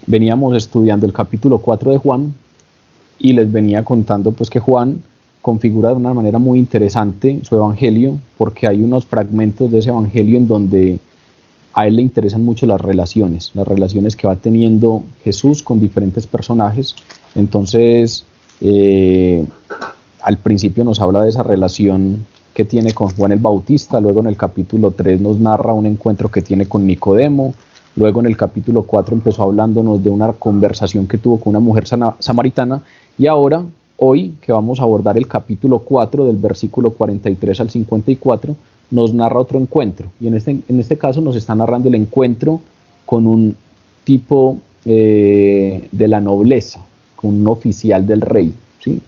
Veníamos estudiando el capítulo 4 de Juan y les venía contando pues que Juan configura de una manera muy interesante su evangelio, porque hay unos fragmentos de ese evangelio en donde a él le interesan mucho las relaciones que va teniendo Jesús con diferentes personajes. Entonces, al principio nos habla de esa relación que tiene con Juan el Bautista, luego en el capítulo 3 nos narra un encuentro que tiene con Nicodemo, luego en el capítulo 4 empezó hablándonos de una conversación que tuvo con una mujer samaritana, y ahora, hoy, que vamos a abordar el capítulo 4 del versículo 43 al 54, nos narra otro encuentro, y en este caso nos está narrando el encuentro con un tipo de la nobleza, con un oficial del rey, ¿sí?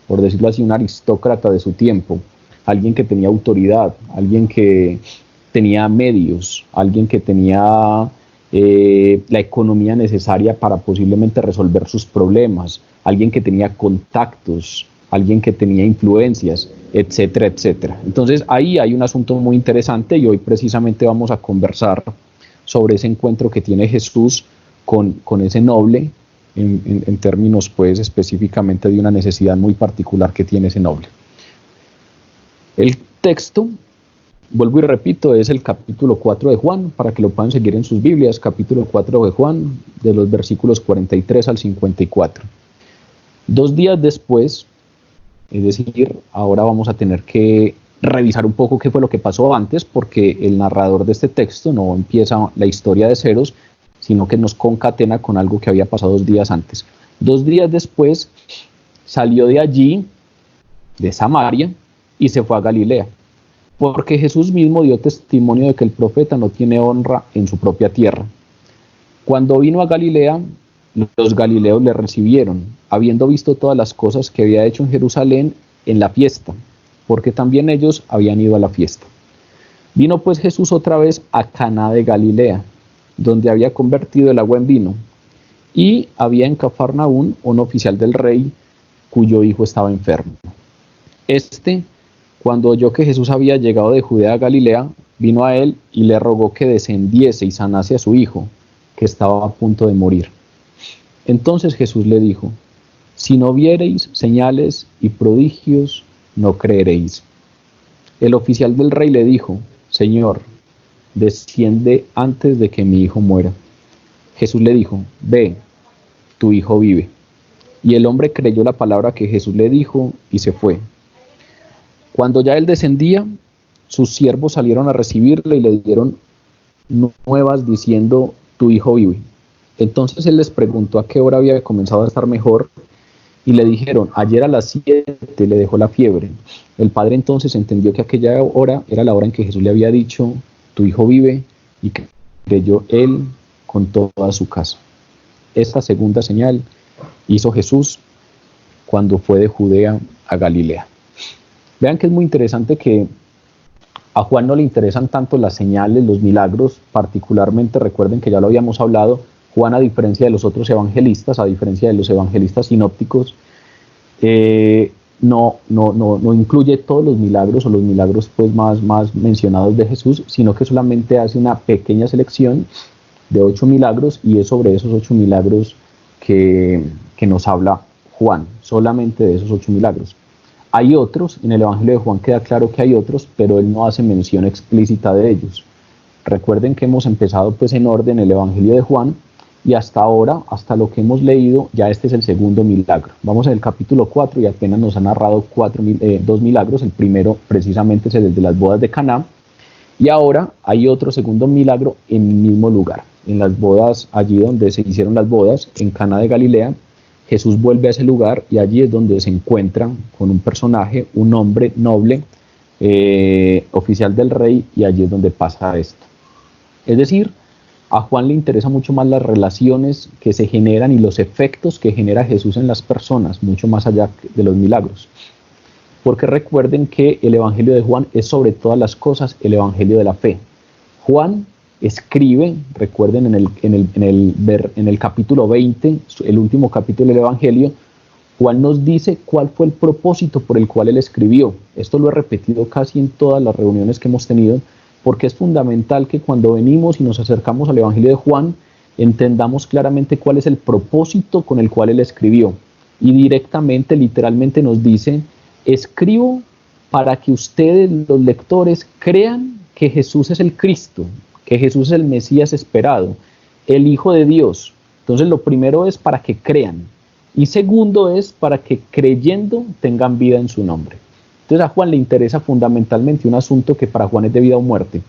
Por decirlo así, un aristócrata de su tiempo, alguien que tenía autoridad, alguien que tenía medios, alguien que tenía la economía necesaria para posiblemente resolver sus problemas, alguien que tenía contactos, alguien que tenía influencias, etcétera, etcétera. Entonces ahí hay un asunto muy interesante y hoy precisamente vamos a conversar sobre ese encuentro que tiene Jesús con ese noble, en términos pues específicamente de una necesidad muy particular que tiene ese noble. El texto, vuelvo y repito, es el capítulo 4 de Juan, para que lo puedan seguir en sus Biblias, capítulo 4 de Juan, de los versículos 43 al 54. 2 días después, es decir, ahora vamos a tener que revisar un poco qué fue lo que pasó antes, porque el narrador de este texto no empieza la historia de ceros, sino que nos concatena con algo que había pasado 2 días antes. 2 días después salió de allí, de Samaria, y se fue a Galilea, porque Jesús mismo dio testimonio de que el profeta no tiene honra en su propia tierra. Cuando vino a Galilea, los galileos le recibieron, habiendo visto todas las cosas que había hecho en Jerusalén en la fiesta, porque también ellos habían ido a la fiesta. Vino pues Jesús otra vez a Caná de Galilea, donde había convertido el agua en vino, y había en Cafarnaún un oficial del rey cuyo hijo estaba enfermo. Cuando oyó que Jesús había llegado de Judea a Galilea, vino a él y le rogó que descendiese y sanase a su hijo, que estaba a punto de morir. Entonces Jesús le dijo: si no viereis señales y prodigios, no creeréis. El oficial del rey le dijo: Señor, desciende antes de que mi hijo muera. Jesús le dijo: ve, tu hijo vive. Y el hombre creyó la palabra que Jesús le dijo y se fue. Cuando ya él descendía, sus siervos salieron a recibirle y le dieron nuevas diciendo: tu hijo vive. Entonces él les preguntó a qué hora había comenzado a estar mejor, y le dijeron: ayer a las 7 le dejó la fiebre. El padre entonces entendió que aquella hora era la hora en que Jesús le había dicho: tu hijo vive, y creyó él con toda su casa. Esta segunda señal hizo Jesús cuando fue de Judea a Galilea. Vean que es muy interesante que a Juan no le interesan tanto las señales, los milagros, particularmente, recuerden que ya lo habíamos hablado, Juan, a diferencia de los otros evangelistas, a diferencia de los evangelistas sinópticos, no incluye todos los milagros o los milagros pues más mencionados de Jesús, sino que solamente hace una pequeña selección de 8 milagros, y es sobre esos 8 milagros que nos habla Juan, solamente de esos 8 milagros. Hay otros, en el Evangelio de Juan queda claro que hay otros, pero él no hace mención explícita de ellos. Recuerden que hemos empezado pues en orden el Evangelio de Juan, y hasta ahora, hasta lo que hemos leído, ya este es el segundo milagro. Vamos en el capítulo 4 y apenas nos ha narrado 2 milagros. El primero precisamente es el de las bodas de Caná, y ahora hay otro segundo milagro en el mismo lugar, en las bodas, allí donde se hicieron las bodas, en Caná de Galilea. Jesús vuelve a ese lugar y allí es donde se encuentra con un personaje, un hombre noble, oficial del rey, y allí es donde pasa esto. Es decir, a Juan le interesa mucho más las relaciones que se generan y los efectos que genera Jesús en las personas, mucho más allá de los milagros. Porque recuerden que el Evangelio de Juan es sobre todas las cosas el Evangelio de la fe. Juan escribe, recuerden en el capítulo 20, el último capítulo del Evangelio, Juan nos dice cuál fue el propósito por el cual él escribió. Esto lo he repetido casi en todas las reuniones que hemos tenido, porque es fundamental que cuando venimos y nos acercamos al Evangelio de Juan, entendamos claramente cuál es el propósito con el cual él escribió. Y directamente, literalmente nos dice, escribo para que ustedes, los lectores, crean que Jesús es el Cristo, que Jesús es el Mesías esperado, el Hijo de Dios. Entonces lo primero es para que crean, y segundo es para que creyendo tengan vida en su nombre. Entonces a Juan le interesa fundamentalmente un asunto que para Juan es de vida o muerte.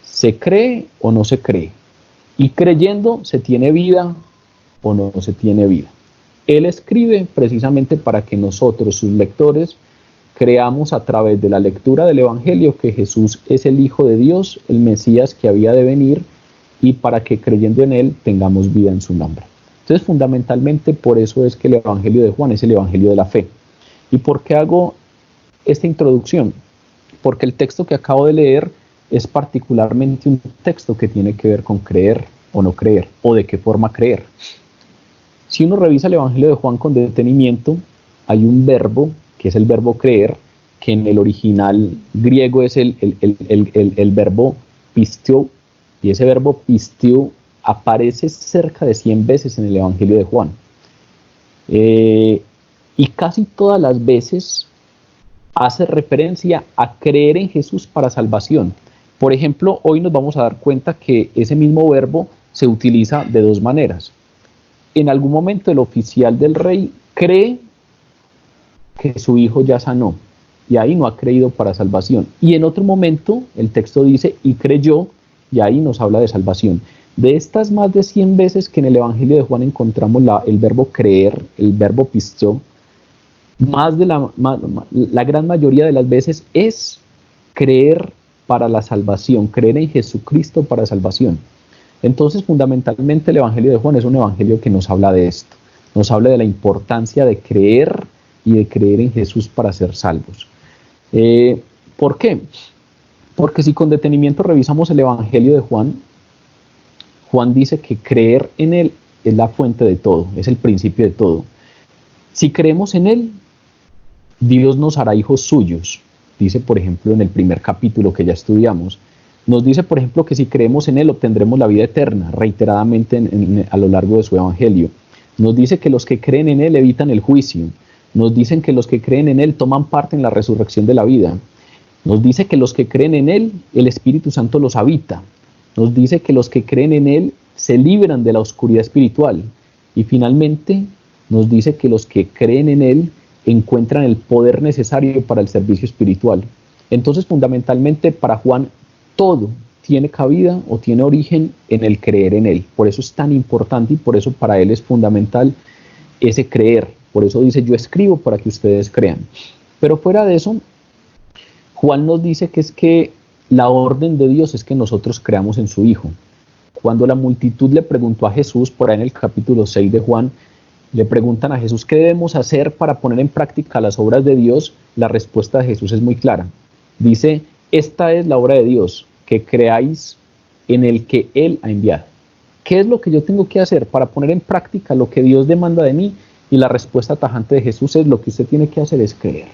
¿Se cree o no se cree? Y creyendo, ¿se tiene vida o no se tiene vida? Él escribe precisamente para que nosotros, sus lectores, creamos a través de la lectura del Evangelio que Jesús es el Hijo de Dios, el Mesías que había de venir, y para que creyendo en Él tengamos vida en su nombre. Entonces, fundamentalmente, por eso es que el Evangelio de Juan es el Evangelio de la fe. ¿Y por qué hago esta introducción? Porque el texto que acabo de leer es particularmente un texto que tiene que ver con creer o no creer, o de qué forma creer. Si uno revisa el Evangelio de Juan con detenimiento, hay un verbo, que es el verbo creer, que en el original griego es el verbo pisteo, y ese verbo pisteo aparece cerca de 100 veces en el Evangelio de Juan. Y casi todas las veces hace referencia a creer en Jesús para salvación. Por ejemplo, hoy nos vamos a dar cuenta que ese mismo verbo se utiliza de dos maneras. En algún momento el oficial del rey cree que su hijo ya sanó, y ahí no ha creído para salvación. Y en otro momento el texto dice, y creyó, y ahí nos habla de salvación. De estas más de 100 veces que en el Evangelio de Juan encontramos el verbo creer, el verbo pisteo, la gran mayoría de las veces es creer para la salvación, creer en Jesucristo para salvación. Entonces, fundamentalmente, el Evangelio de Juan es un evangelio que nos habla de esto, nos habla de la importancia de creer y de creer en Jesús para ser salvos. ¿Por qué? Porque si con detenimiento revisamos el Evangelio de Juan, Juan dice que creer en Él es la fuente de todo, es el principio de todo. Si creemos en Él, Dios nos hará hijos suyos. Dice, por ejemplo, en el primer capítulo que ya estudiamos, nos dice, por ejemplo, que si creemos en Él obtendremos la vida eterna, reiteradamente a lo largo de su Evangelio. Nos dice que los que creen en Él evitan el juicio. Nos dicen que los que creen en Él toman parte en la resurrección de la vida. Nos dice que los que creen en Él, el Espíritu Santo los habita. Nos dice que los que creen en Él se libran de la oscuridad espiritual. Y finalmente nos dice que los que creen en Él encuentran el poder necesario para el servicio espiritual. Entonces, fundamentalmente, para Juan, todo tiene cabida o tiene origen en el creer en Él. Por eso es tan importante y por eso para Él es fundamental ese creer. Por eso dice, yo escribo para que ustedes crean. Pero fuera de eso, Juan nos dice que es que la orden de Dios es que nosotros creamos en su Hijo. Cuando la multitud le preguntó a Jesús, por ahí en el capítulo 6 de Juan, le preguntan a Jesús qué debemos hacer para poner en práctica las obras de Dios, la respuesta de Jesús es muy clara. Dice, esta es la obra de Dios, que creáis en el que Él ha enviado. ¿Qué es lo que yo tengo que hacer para poner en práctica lo que Dios demanda de mí? Y la respuesta tajante de Jesús es, lo que usted tiene que hacer es creer.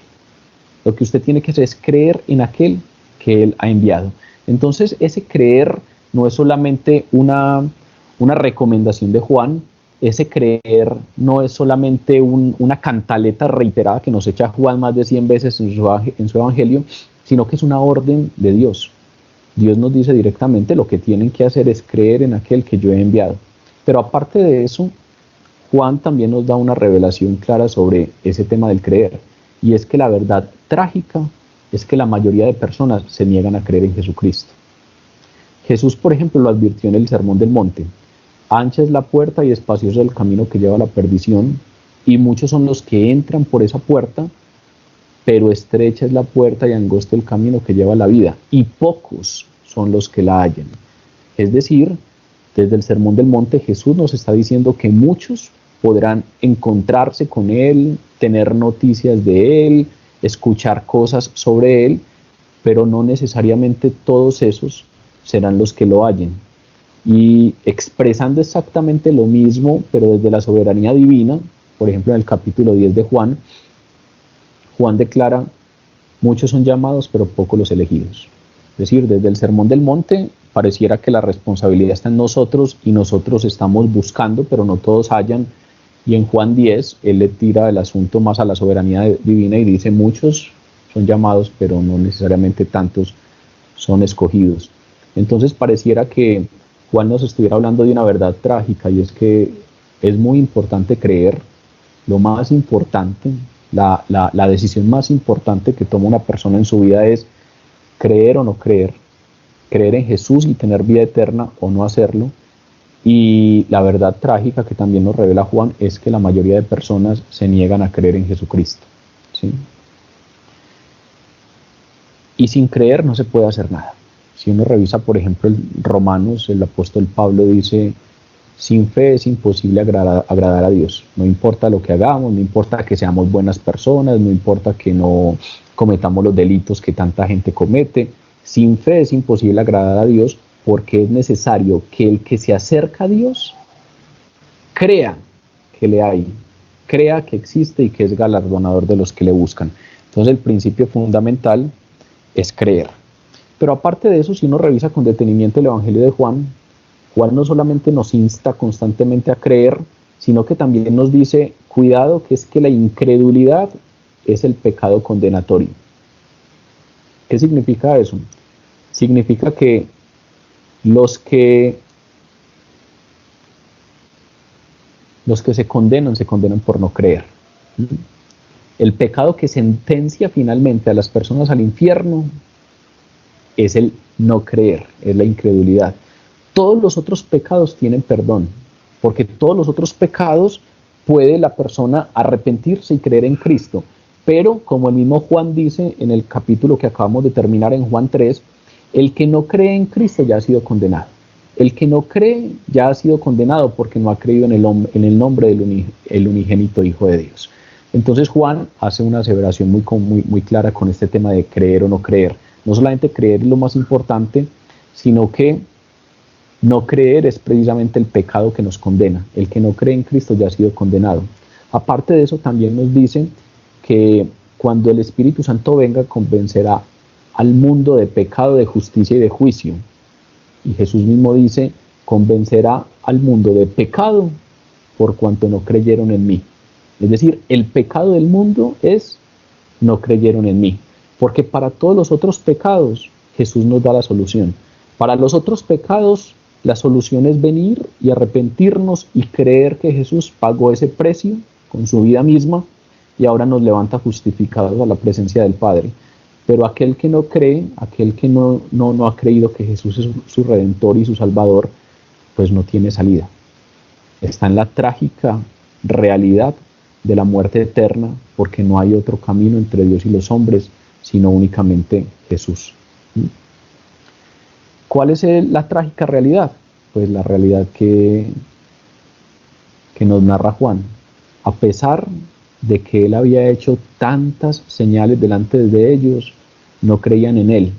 Lo que usted tiene que hacer es creer en aquel que Él ha enviado. Entonces, ese creer no es solamente una recomendación de Juan, ese creer no es solamente una cantaleta reiterada que nos echa Juan más de 100 veces en su evangelio, sino que es una orden de Dios. Dios nos dice directamente, lo que tienen que hacer es creer en aquel que yo he enviado. Pero aparte de eso, Juan también nos da una revelación clara sobre ese tema del creer, y es que la verdad trágica es que la mayoría de personas se niegan a creer en Jesucristo. Jesús, por ejemplo, lo advirtió en el Sermón del Monte. Ancha es la puerta y espacioso el camino que lleva a la perdición, y muchos son los que entran por esa puerta, pero estrecha es la puerta y angosto el camino que lleva a la vida, y pocos son los que la hallan. Es decir, desde el Sermón del Monte Jesús nos está diciendo que muchos podrán encontrarse con Él, tener noticias de Él, escuchar cosas sobre Él, pero no necesariamente todos esos serán los que lo hallen. Y expresando exactamente lo mismo, pero desde la soberanía divina, por ejemplo en el capítulo 10 de Juan, Juan declara, muchos son llamados, pero pocos los elegidos. decir, desde el Sermón del Monte pareciera que la responsabilidad está en nosotros y nosotros estamos buscando, pero no todos hallan. Y en Juan 10, él le tira el asunto más a la soberanía divina y dice, muchos son llamados, pero no necesariamente tantos son escogidos. Entonces pareciera que Juan nos estuviera hablando de una verdad trágica, y es que es muy importante creer. Lo más importante, la decisión más importante que toma una persona en su vida es creer o no creer, creer en Jesús y tener vida eterna o no hacerlo. Y la verdad trágica que también nos revela Juan es que la mayoría de personas se niegan a creer en Jesucristo, ¿sí? Y sin creer no se puede hacer nada. Si uno revisa, por ejemplo, el Romanos, el apóstol Pablo dice, sin fe es imposible agradar a Dios. No importa lo que hagamos, no importa que seamos buenas personas, no importa que no cometamos los delitos que tanta gente comete. Sin fe es imposible agradar a Dios, porque es necesario que el que se acerca a Dios crea que le hay, crea que existe y que es galardonador de los que le buscan. Entonces el principio fundamental es creer. Pero aparte de eso, si uno revisa con detenimiento el Evangelio de Juan, Juan no solamente nos insta constantemente a creer, sino que también nos dice, cuidado, que es que la incredulidad es el pecado condenatorio. ¿Qué significa eso? Significa que los que se condenan por no creer. El pecado que sentencia finalmente a las personas al infierno es el no creer, es la incredulidad. Todos los otros pecados tienen perdón, porque todos los otros pecados puede la persona arrepentirse y creer en Cristo. Pero, como el mismo Juan dice en el capítulo que acabamos de terminar en Juan 3, el que no cree en Cristo ya ha sido condenado. El que no cree ya ha sido condenado porque no ha creído en el nombre del unigénito Hijo de Dios. Entonces Juan hace una aseveración muy clara con este tema de creer o no creer. No solamente creer es lo más importante, sino que no creer es precisamente el pecado que nos condena. El que no cree en Cristo ya ha sido condenado. Aparte de eso, también nos dice que cuando el Espíritu Santo venga, convencerá al mundo de pecado, de justicia y de juicio. Y Jesús mismo dice, convencerá al mundo de pecado por cuanto no creyeron en mí. Es decir, el pecado del mundo es no creyeron en mí. Porque para todos los otros pecados, Jesús nos da la solución. Para los otros pecados, la solución es venir y arrepentirnos y creer que Jesús pagó ese precio con su vida misma y ahora nos levanta justificados a la presencia del Padre. Pero aquel que no cree, aquel que no ha creído que Jesús es su Redentor y su Salvador, pues no tiene salida. Está en la trágica realidad de la muerte eterna, porque no hay otro camino entre Dios y los hombres, sino únicamente Jesús. ¿Cuál es la trágica realidad? Pues la realidad que nos narra Juan. A pesar de que él había hecho tantas señales delante de ellos, no creían en él.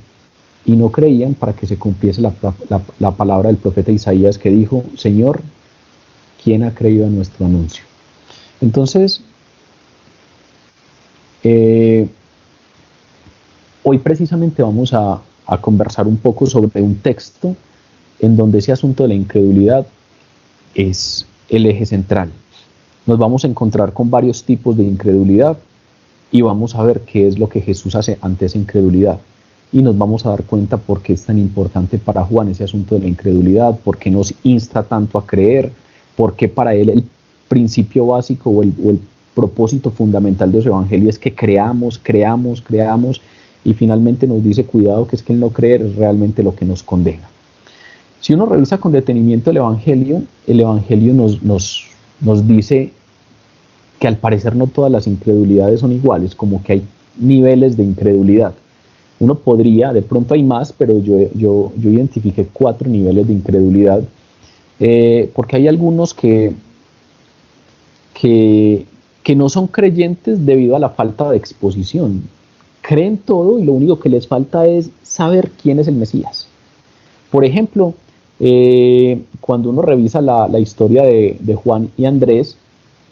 Y no creían para que se cumpliese la palabra del profeta Isaías, que dijo, Señor, ¿quién ha creído en nuestro anuncio? Entonces, hoy precisamente vamos a conversar un poco sobre un texto en donde ese asunto de la incredulidad es el eje central. Nos vamos a encontrar con varios tipos de incredulidad y vamos a ver qué es lo que Jesús hace ante esa incredulidad. Y nos vamos a dar cuenta por qué es tan importante para Juan ese asunto de la incredulidad, por qué nos insta tanto a creer, por qué para él el principio básico o el propósito fundamental de su evangelio es que creamos, y finalmente nos dice, cuidado, que es que el no creer es realmente lo que nos condena. Si uno revisa con detenimiento el evangelio nos dice que al parecer no todas las incredulidades son iguales, como que hay niveles de incredulidad. Uno podría, de pronto hay más, pero yo identifiqué 4 niveles de incredulidad, porque hay algunos que no son creyentes debido a la falta de exposición. Creen todo y lo único que les falta es saber quién es el Mesías. Por ejemplo, cuando uno revisa la historia de Juan y Andrés,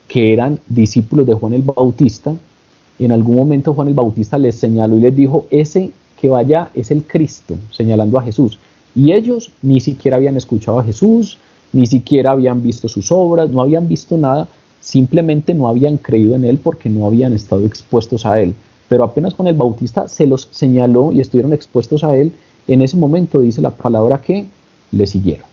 que eran discípulos de Juan el Bautista, en algún momento Juan el Bautista les señaló y les dijo, ese que vaya es el Cristo, señalando a Jesús. Y ellos ni siquiera habían escuchado a Jesús, ni siquiera habían visto sus obras, no habían visto nada, simplemente no habían creído en él porque no habían estado expuestos a él. Pero apenas Juan el Bautista se los señaló y estuvieron expuestos a él, en ese momento dice la palabra que le siguieron.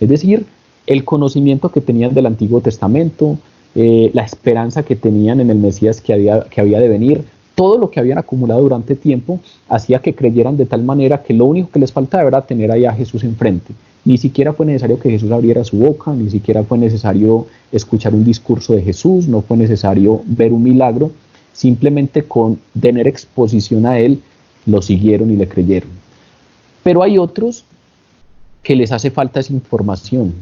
Es decir, el conocimiento que tenían del Antiguo Testamento, la esperanza que tenían en el Mesías que había de venir, todo lo que habían acumulado durante tiempo, hacía que creyeran de tal manera que lo único que les faltaba era tener ahí a Jesús enfrente. Ni siquiera fue necesario que Jesús abriera su boca, ni siquiera fue necesario escuchar un discurso de Jesús, no fue necesario ver un milagro, simplemente con tener exposición a él, lo siguieron y le creyeron. Pero hay otros que les hace falta esa información,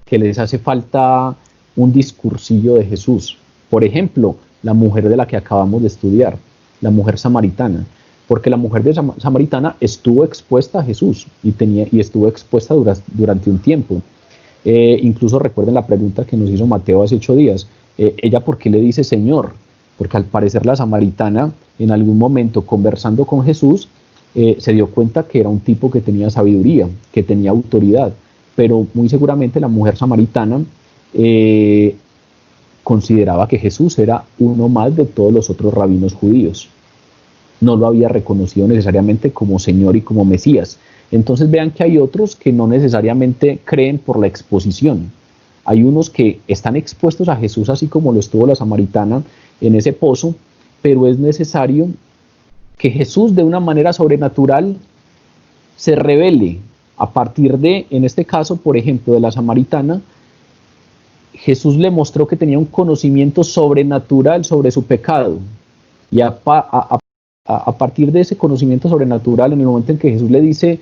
que les hace falta un discursillo de Jesús. Por ejemplo, la mujer de la que acabamos de estudiar, la mujer samaritana, porque la mujer samaritana estuvo expuesta a Jesús y estuvo expuesta durante un tiempo. Incluso recuerden la pregunta que nos hizo Mateo hace 8 días, ella ¿por qué le dice Señor? Porque al parecer la samaritana en algún momento conversando con Jesús se dio cuenta que era un tipo que tenía sabiduría, que tenía autoridad, pero muy seguramente la mujer samaritana consideraba que Jesús era uno más de todos los otros rabinos judíos. No lo había reconocido necesariamente como Señor y como Mesías. Entonces vean que hay otros que no necesariamente creen por la exposición. Hay unos que están expuestos a Jesús así como lo estuvo la samaritana en ese pozo, pero es necesario que Jesús de una manera sobrenatural se revele a partir de, en este caso, por ejemplo, de la samaritana. Jesús le mostró que tenía un conocimiento sobrenatural sobre su pecado y a partir de ese conocimiento sobrenatural, en el momento en que Jesús le dice,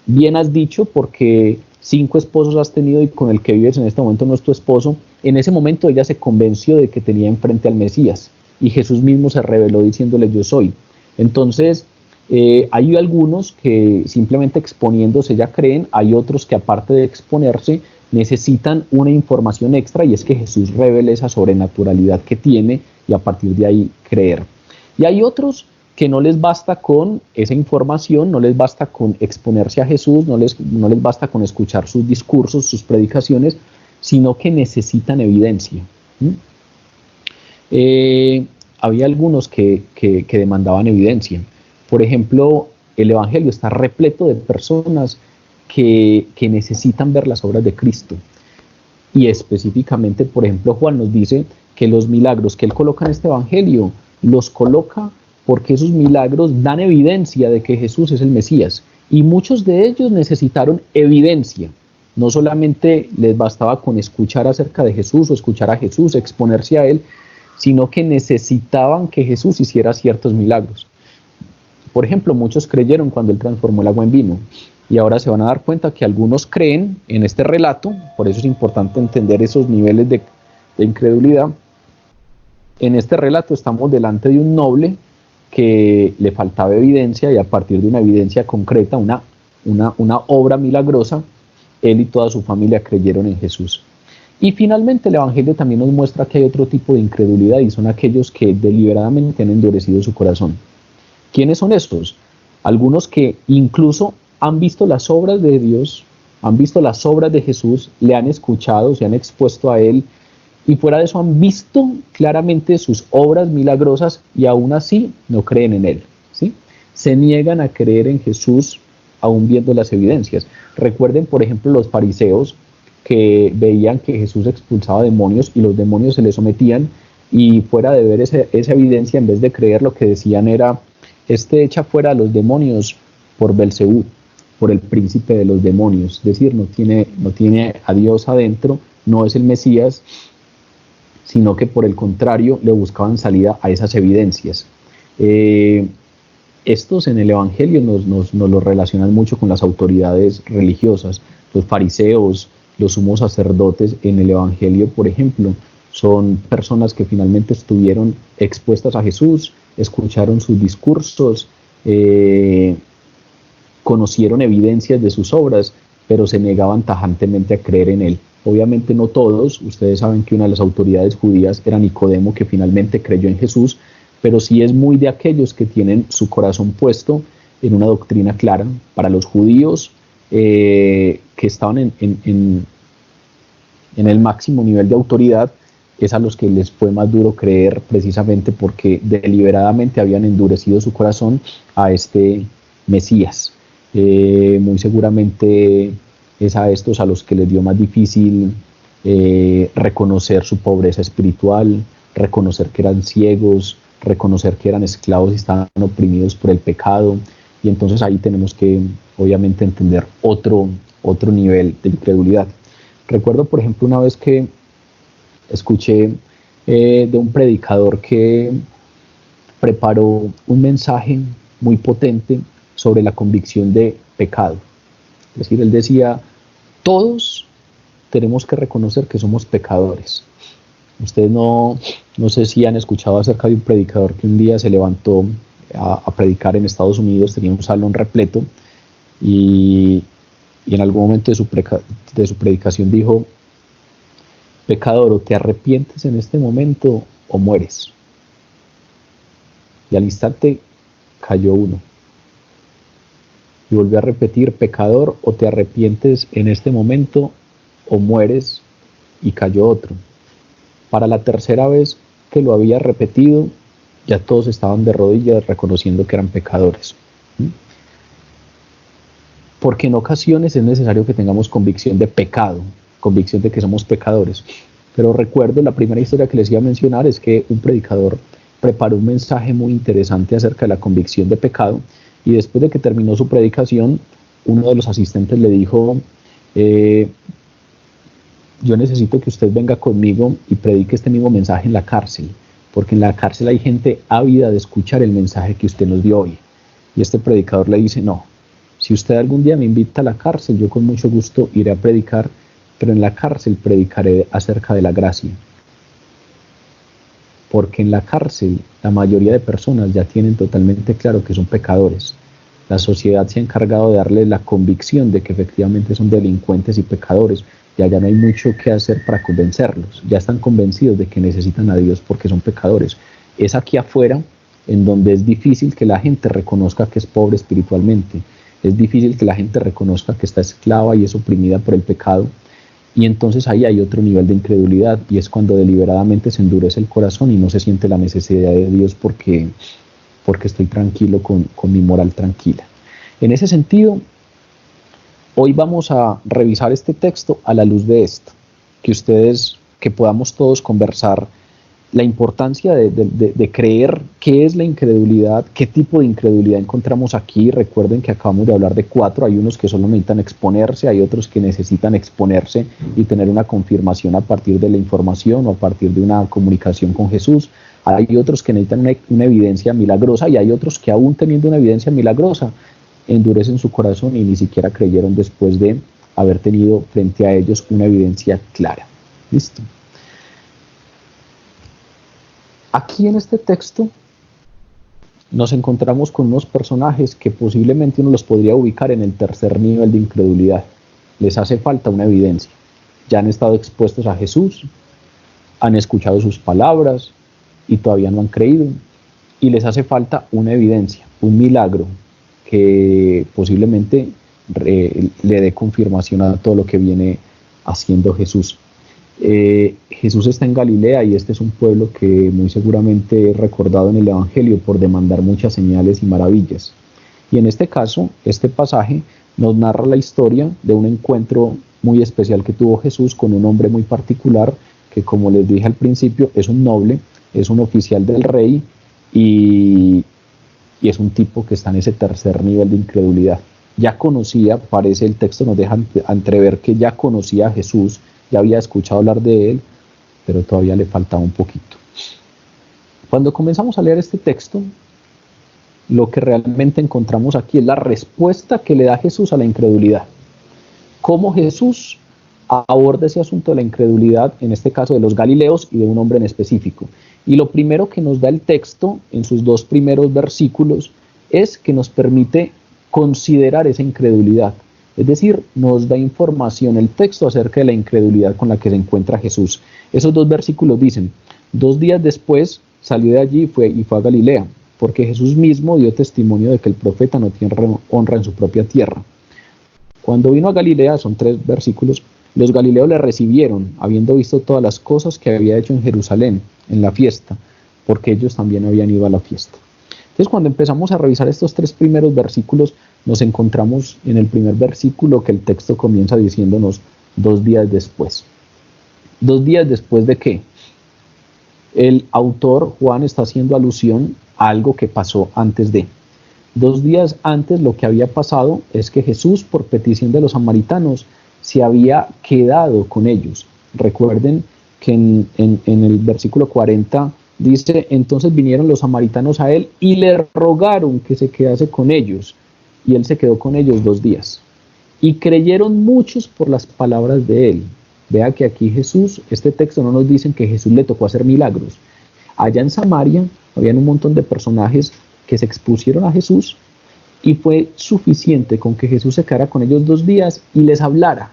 bien has dicho porque 5 esposos has tenido y con el que vives en este momento no es tu esposo, en ese momento ella se convenció de que tenía enfrente al Mesías y Jesús mismo se reveló diciéndole yo soy. Entonces hay algunos que simplemente exponiéndose ya creen, hay otros que aparte de exponerse necesitan una información extra y es que Jesús revele esa sobrenaturalidad que tiene y a partir de ahí creer. Y hay otros que no les basta con esa información, no les basta con exponerse a Jesús, no les basta con escuchar sus discursos, sus predicaciones, sino que necesitan evidencia. Había algunos que demandaban evidencia. Por ejemplo, el Evangelio está repleto de personas que necesitan ver las obras de Cristo. Y específicamente, por ejemplo, Juan nos dice que los milagros que él coloca en este Evangelio, los coloca porque esos milagros dan evidencia de que Jesús es el Mesías. Y muchos de ellos necesitaron evidencia. No solamente les bastaba con escuchar acerca de Jesús o escuchar a Jesús, exponerse a él, sino que necesitaban que Jesús hiciera ciertos milagros. Por ejemplo, muchos creyeron cuando él transformó el agua en vino. Y ahora se van a dar cuenta que algunos creen en este relato, por eso es importante entender esos niveles de incredulidad. En este relato estamos delante de un noble que le faltaba evidencia y a partir de una evidencia concreta, una obra milagrosa, él y toda su familia creyeron en Jesús. Y finalmente el Evangelio también nos muestra que hay otro tipo de incredulidad y son aquellos que deliberadamente han endurecido su corazón. ¿Quiénes son estos? Algunos que incluso han visto las obras de Dios, han visto las obras de Jesús, le han escuchado, se han expuesto a él y fuera de eso han visto claramente sus obras milagrosas y aún así no creen en él, ¿sí? Se niegan a creer en Jesús aún viendo las evidencias. Recuerden, por ejemplo, los fariseos que veían que Jesús expulsaba demonios y los demonios se le sometían y fuera de ver esa evidencia, en vez de creer, lo que decían era, echa fuera a los demonios por Belcebú, por el príncipe de los demonios, es decir, no tiene a Dios adentro, no es el Mesías, sino que por el contrario le buscaban salida a esas evidencias. Estos en el Evangelio nos lo relacionan mucho con las autoridades religiosas, los fariseos, los sumos sacerdotes en el Evangelio, por ejemplo, son personas que finalmente estuvieron expuestas a Jesús, escucharon sus discursos, conocieron evidencias de sus obras, pero se negaban tajantemente a creer en él. Obviamente no todos, ustedes saben que una de las autoridades judías era Nicodemo, que finalmente creyó en Jesús, pero sí es muy de aquellos que tienen su corazón puesto en una doctrina clara. Para los judíos que estaban en el máximo nivel de autoridad, es a los que les fue más duro creer, precisamente porque deliberadamente habían endurecido su corazón a este Mesías. Muy seguramente es a estos a los que les dio más difícil reconocer su pobreza espiritual, reconocer que eran ciegos, reconocer que eran esclavos y estaban oprimidos por el pecado. Y entonces ahí tenemos que obviamente entender otro nivel de incredulidad. Recuerdo, por ejemplo, una vez que escuché de un predicador que preparó un mensaje muy potente sobre la convicción de pecado. Es decir, él decía, todos tenemos que reconocer que somos pecadores. Ustedes no sé si han escuchado acerca de un predicador que un día se levantó a predicar en Estados Unidos, tenía un salón repleto y en algún momento de su predicación dijo, pecador, o te arrepientes en este momento o mueres. Y al instante cayó uno. Y volvió a repetir, pecador, o te arrepientes en este momento o mueres, y cayó otro. Para la tercera vez que lo había repetido, ya todos estaban de rodillas reconociendo que eran pecadores. Porque en ocasiones es necesario que tengamos convicción de pecado, convicción de que somos pecadores. Pero recuerdo, la primera historia que les iba a mencionar es que un predicador preparó un mensaje muy interesante acerca de la convicción de pecado, y después de que terminó su predicación, uno de los asistentes le dijo, yo necesito que usted venga conmigo y predique este mismo mensaje en la cárcel, porque en la cárcel hay gente ávida de escuchar el mensaje que usted nos dio hoy. Y este predicador le dice, no, si usted algún día me invita a la cárcel, yo con mucho gusto iré a predicar, pero en la cárcel predicaré acerca de la gracia. Porque en la cárcel la mayoría de personas ya tienen totalmente claro que son pecadores. La sociedad se ha encargado de darles la convicción de que efectivamente son delincuentes y pecadores. Ya no hay mucho que hacer para convencerlos. Ya están convencidos de que necesitan a Dios porque son pecadores. Es aquí afuera en donde es difícil que la gente reconozca que es pobre espiritualmente. Es difícil que la gente reconozca que está esclava y es oprimida por el pecado. Y entonces ahí hay otro nivel de incredulidad, y es cuando deliberadamente se endurece el corazón y no se siente la necesidad de Dios porque estoy tranquilo con mi moral tranquila. En ese sentido, hoy vamos a revisar este texto a la luz de esto, que podamos todos conversar la importancia de creer qué es la incredulidad, qué tipo de incredulidad encontramos aquí. Recuerden que acabamos de hablar de 4, hay unos que solo necesitan exponerse, hay otros que necesitan exponerse y tener una confirmación a partir de la información o a partir de una comunicación con Jesús. Hay otros que necesitan una evidencia milagrosa, y hay otros que aún teniendo una evidencia milagrosa endurecen su corazón y ni siquiera creyeron después de haber tenido frente a ellos una evidencia clara. ¿Listo? Aquí en este texto nos encontramos con unos personajes que posiblemente uno los podría ubicar en el tercer nivel de incredulidad. Les hace falta una evidencia. Ya han estado expuestos a Jesús, han escuchado sus palabras y todavía no han creído. Y les hace falta una evidencia, un milagro que posiblemente le dé confirmación a todo lo que viene haciendo Jesús. Jesús está en Galilea, y este es un pueblo que muy seguramente es recordado en el Evangelio por demandar muchas señales y maravillas. Y en este caso, este pasaje nos narra la historia de un encuentro muy especial que tuvo Jesús con un hombre muy particular que, como les dije al principio, es un noble, es un oficial del rey, y es un tipo que está en ese tercer nivel de incredulidad. Ya conocía, parece el texto nos deja entrever que ya conocía a Jesús, ya había escuchado hablar de él, pero todavía le faltaba un poquito. Cuando comenzamos a leer este texto, lo que realmente encontramos aquí es la respuesta que le da Jesús a la incredulidad. Cómo Jesús aborda ese asunto de la incredulidad, en este caso de los galileos y de un hombre en específico. Y lo primero que nos da el texto en sus 2 primeros versículos es que nos permite considerar esa incredulidad. Es decir, nos da información el texto acerca de la incredulidad con la que se encuentra Jesús. Esos 2 versículos dicen, 2 días después salió de allí y fue a Galilea, porque Jesús mismo dio testimonio de que el profeta no tiene honra en su propia tierra. Cuando vino a Galilea, son 3 versículos, los galileos le recibieron, habiendo visto todas las cosas que había hecho en Jerusalén, en la fiesta, porque ellos también habían ido a la fiesta. Entonces, cuando empezamos a revisar estos 3 primeros versículos, nos encontramos en el primer versículo que el texto comienza diciéndonos 2 días después. 2 días después de qué? El autor, Juan, está haciendo alusión a algo que pasó antes de. 2 días antes lo que había pasado es que Jesús, por petición de los samaritanos, se había quedado con ellos. Recuerden que en el versículo 40 dice, entonces vinieron los samaritanos a él y le rogaron que se quedase con ellos. Y él se quedó con ellos 2 días. Y creyeron muchos por las palabras de él. Vea que aquí Jesús, este texto no nos dice que Jesús le tocó hacer milagros. Allá en Samaria habían un montón de personajes que se expusieron a Jesús y fue suficiente con que Jesús se quedara con ellos 2 días y les hablara.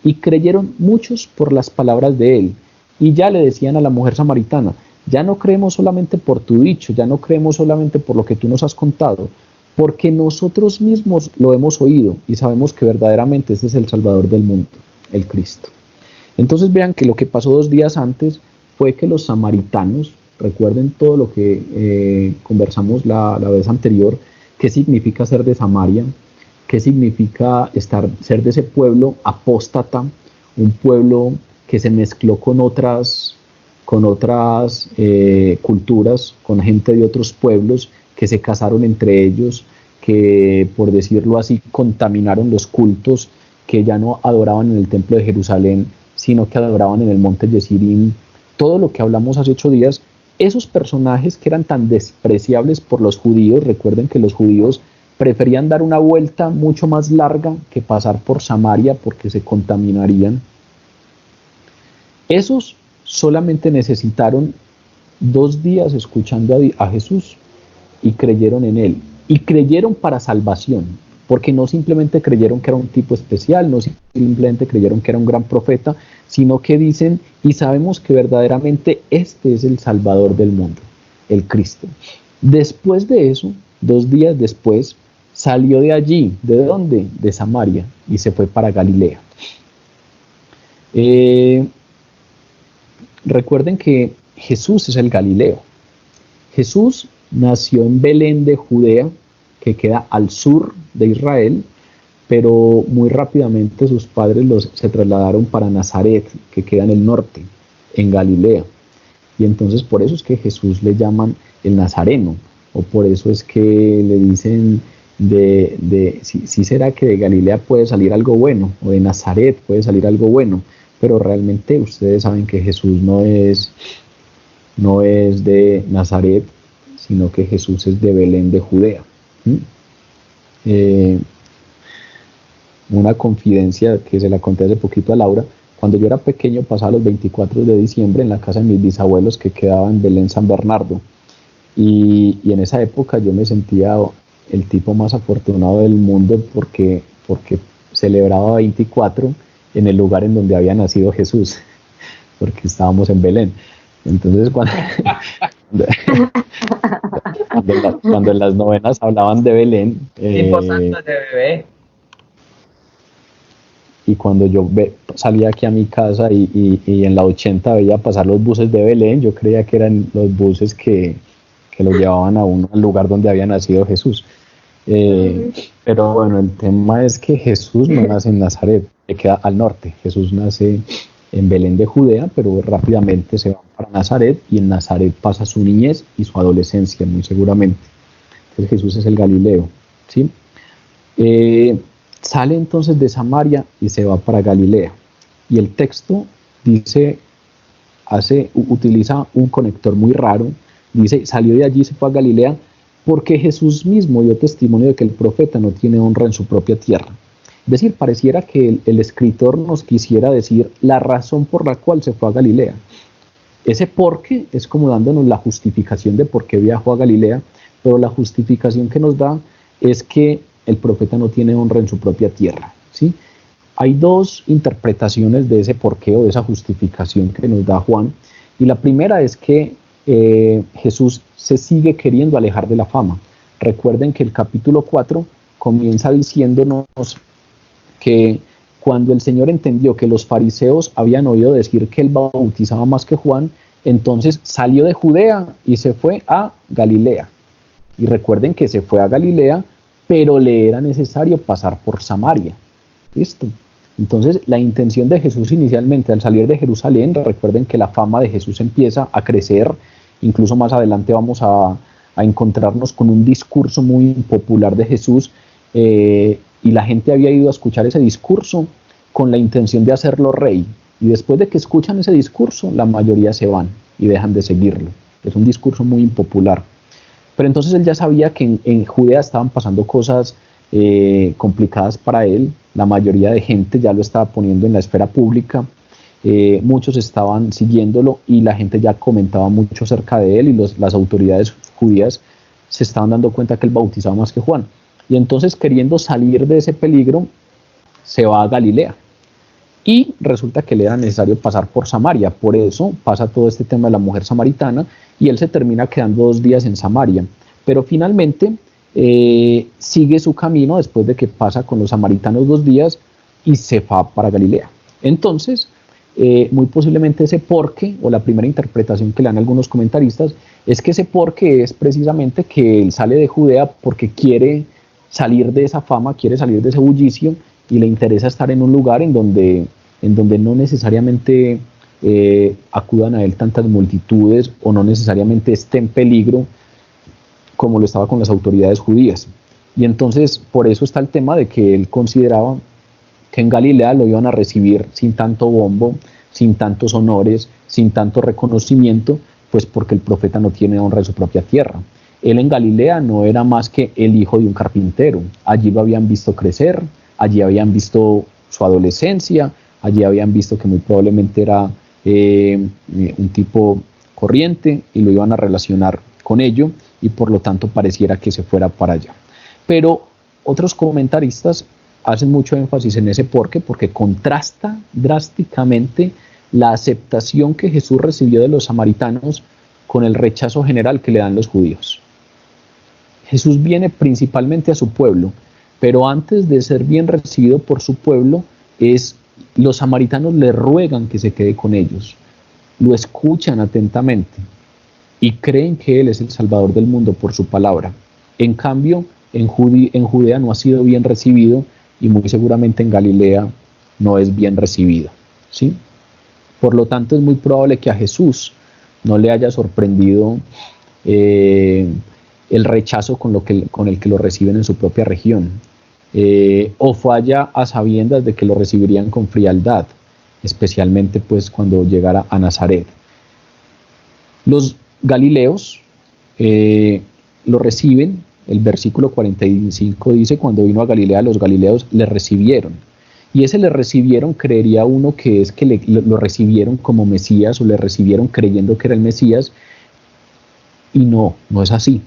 Y creyeron muchos por las palabras de él. Y ya le decían a la mujer samaritana, ya no creemos solamente por tu dicho, ya no creemos solamente por lo que tú nos has contado, porque nosotros mismos lo hemos oído y sabemos que verdaderamente este es el Salvador del mundo, el Cristo. Entonces vean que lo que pasó 2 días antes fue que los samaritanos, recuerden todo lo que conversamos la vez anterior, qué significa ser de Samaria, qué significa ser de ese pueblo apóstata, un pueblo que se mezcló con otras culturas, con gente de otros pueblos, que se casaron entre ellos, que por decirlo así contaminaron los cultos, que ya no adoraban en el templo de Jerusalén, sino que adoraban en el monte Gerizim. Todo lo que hablamos hace 8 días, esos personajes que eran tan despreciables por los judíos, recuerden que los judíos preferían dar una vuelta mucho más larga que pasar por Samaria porque se contaminarían. Esos solamente necesitaron 2 días escuchando a Jesús y creyeron en él. Y creyeron para salvación, porque no simplemente creyeron que era un tipo especial, no simplemente creyeron que era un gran profeta, sino que dicen, y sabemos que verdaderamente este es el Salvador del mundo, el Cristo. Después de eso, 2 días después, salió de allí. ¿De dónde? De Samaria, y se fue para Galilea. Recuerden que Jesús es el Galileo. Jesús nació en Belén de Judea, que queda al sur de Israel, pero muy rápidamente sus padres se trasladaron para Nazaret, que queda en el norte, en Galilea. Y entonces por eso es que Jesús le llaman el Nazareno, o por eso es que le dicen si será que de Galilea puede salir algo bueno, o de Nazaret puede salir algo bueno, pero realmente ustedes saben que Jesús no es de Nazaret, sino que Jesús es de Belén de Judea. Una confidencia que se la conté hace poquito a Laura: cuando yo era pequeño pasaba los 24 de diciembre en la casa de mis bisabuelos que quedaba en Belén San Bernardo, y en esa época yo me sentía el tipo más afortunado del mundo porque celebraba 24 en el lugar en donde había nacido Jesús, porque estábamos en Belén. Entonces cuando en las novenas hablaban de Belén, tipo santo de bebé. Y cuando yo salía aquí a mi casa y en la 80 veía pasar los buses de Belén, yo creía que eran los buses que lo llevaban a uno al lugar donde había nacido Jesús. Pero bueno, el tema es que Jesús no nace en Nazaret, que queda al norte. Jesús nace en Belén de Judea, pero rápidamente se va para Nazaret, y en Nazaret pasa su niñez y su adolescencia, muy seguramente. Entonces Jesús es el Galileo, ¿sí? Sale entonces de Samaria y se va para Galilea. Y el texto dice, utiliza un conector muy raro. Dice, salió de allí y se fue a Galilea, porque Jesús mismo dio testimonio de que el profeta no tiene honra en su propia tierra. Es decir, pareciera que el escritor nos quisiera decir la razón por la cual se fue a Galilea. Ese por qué es como dándonos la justificación de por qué viajó a Galilea, pero la justificación que nos da es que el profeta no tiene honra en su propia tierra, ¿sí? Hay 2 interpretaciones de ese porqué o de esa justificación que nos da Juan, y la primera es que Jesús se sigue queriendo alejar de la fama. Recuerden que el capítulo 4 comienza diciéndonos que cuando el Señor entendió que los fariseos habían oído decir que él bautizaba más que Juan, entonces salió de Judea y se fue a Galilea. Y recuerden que se fue a Galilea, pero le era necesario pasar por Samaria. ¿Listo? Entonces la intención de Jesús inicialmente al salir de Jerusalén, recuerden que la fama de Jesús empieza a crecer, incluso más adelante vamos a encontrarnos con un discurso muy popular de Jesús, y la gente había ido a escuchar ese discurso con la intención de hacerlo rey, y después de que escuchan ese discurso, la mayoría se van y dejan de seguirlo. Es un discurso muy impopular. Pero entonces él ya sabía que en Judea estaban pasando cosas complicadas para él. La mayoría de gente ya lo estaba poniendo en la esfera pública, muchos estaban siguiéndolo y la gente ya comentaba mucho acerca de él, y las autoridades judías se estaban dando cuenta que él bautizaba más que Juan. Y entonces, queriendo salir de ese peligro, se va a Galilea. Y resulta que le era necesario pasar por Samaria. Por eso pasa todo este tema de la mujer samaritana y él se termina quedando 2 días en Samaria. Pero finalmente sigue su camino después de que pasa con los samaritanos 2 días y se va para Galilea. Entonces, muy posiblemente ese porqué, o la primera interpretación que le dan algunos comentaristas, es que ese porqué es precisamente que él sale de Judea porque quiere salir de esa fama, quiere salir de ese bullicio y le interesa estar en un lugar en donde no necesariamente acudan a él tantas multitudes o no necesariamente esté en peligro como lo estaba con las autoridades judías. Y entonces por eso está el tema de que él consideraba que en Galilea lo iban a recibir sin tanto bombo, sin tantos honores, sin tanto reconocimiento, pues porque el profeta no tiene honra en su propia tierra. Él en Galilea no era más que el hijo de un carpintero. Allí lo habían visto crecer, allí habían visto su adolescencia, allí habían visto que muy probablemente era un tipo corriente y lo iban a relacionar con ello, y por lo tanto pareciera que se fuera para allá. Pero otros comentaristas hacen mucho énfasis en ese porque contrasta drásticamente la aceptación que Jesús recibió de los samaritanos con el rechazo general que le dan los judíos. Jesús viene principalmente a su pueblo, pero antes de ser bien recibido por su pueblo, los samaritanos le ruegan que se quede con ellos, lo escuchan atentamente y creen que Él es el Salvador del mundo por su palabra. En cambio, en Judea no ha sido bien recibido, y muy seguramente en Galilea no es bien recibido, ¿sí? Por lo tanto, es muy probable que a Jesús no le haya sorprendido el rechazo con el que lo reciben en su propia región, o falla a sabiendas de que lo recibirían con frialdad, especialmente pues cuando llegara a Nazaret. Los galileos lo reciben. El versículo 45 dice: cuando vino a Galilea, los galileos le recibieron. Y ese le recibieron, creería uno que es que lo recibieron como Mesías, o le recibieron creyendo que era el Mesías, y no es así.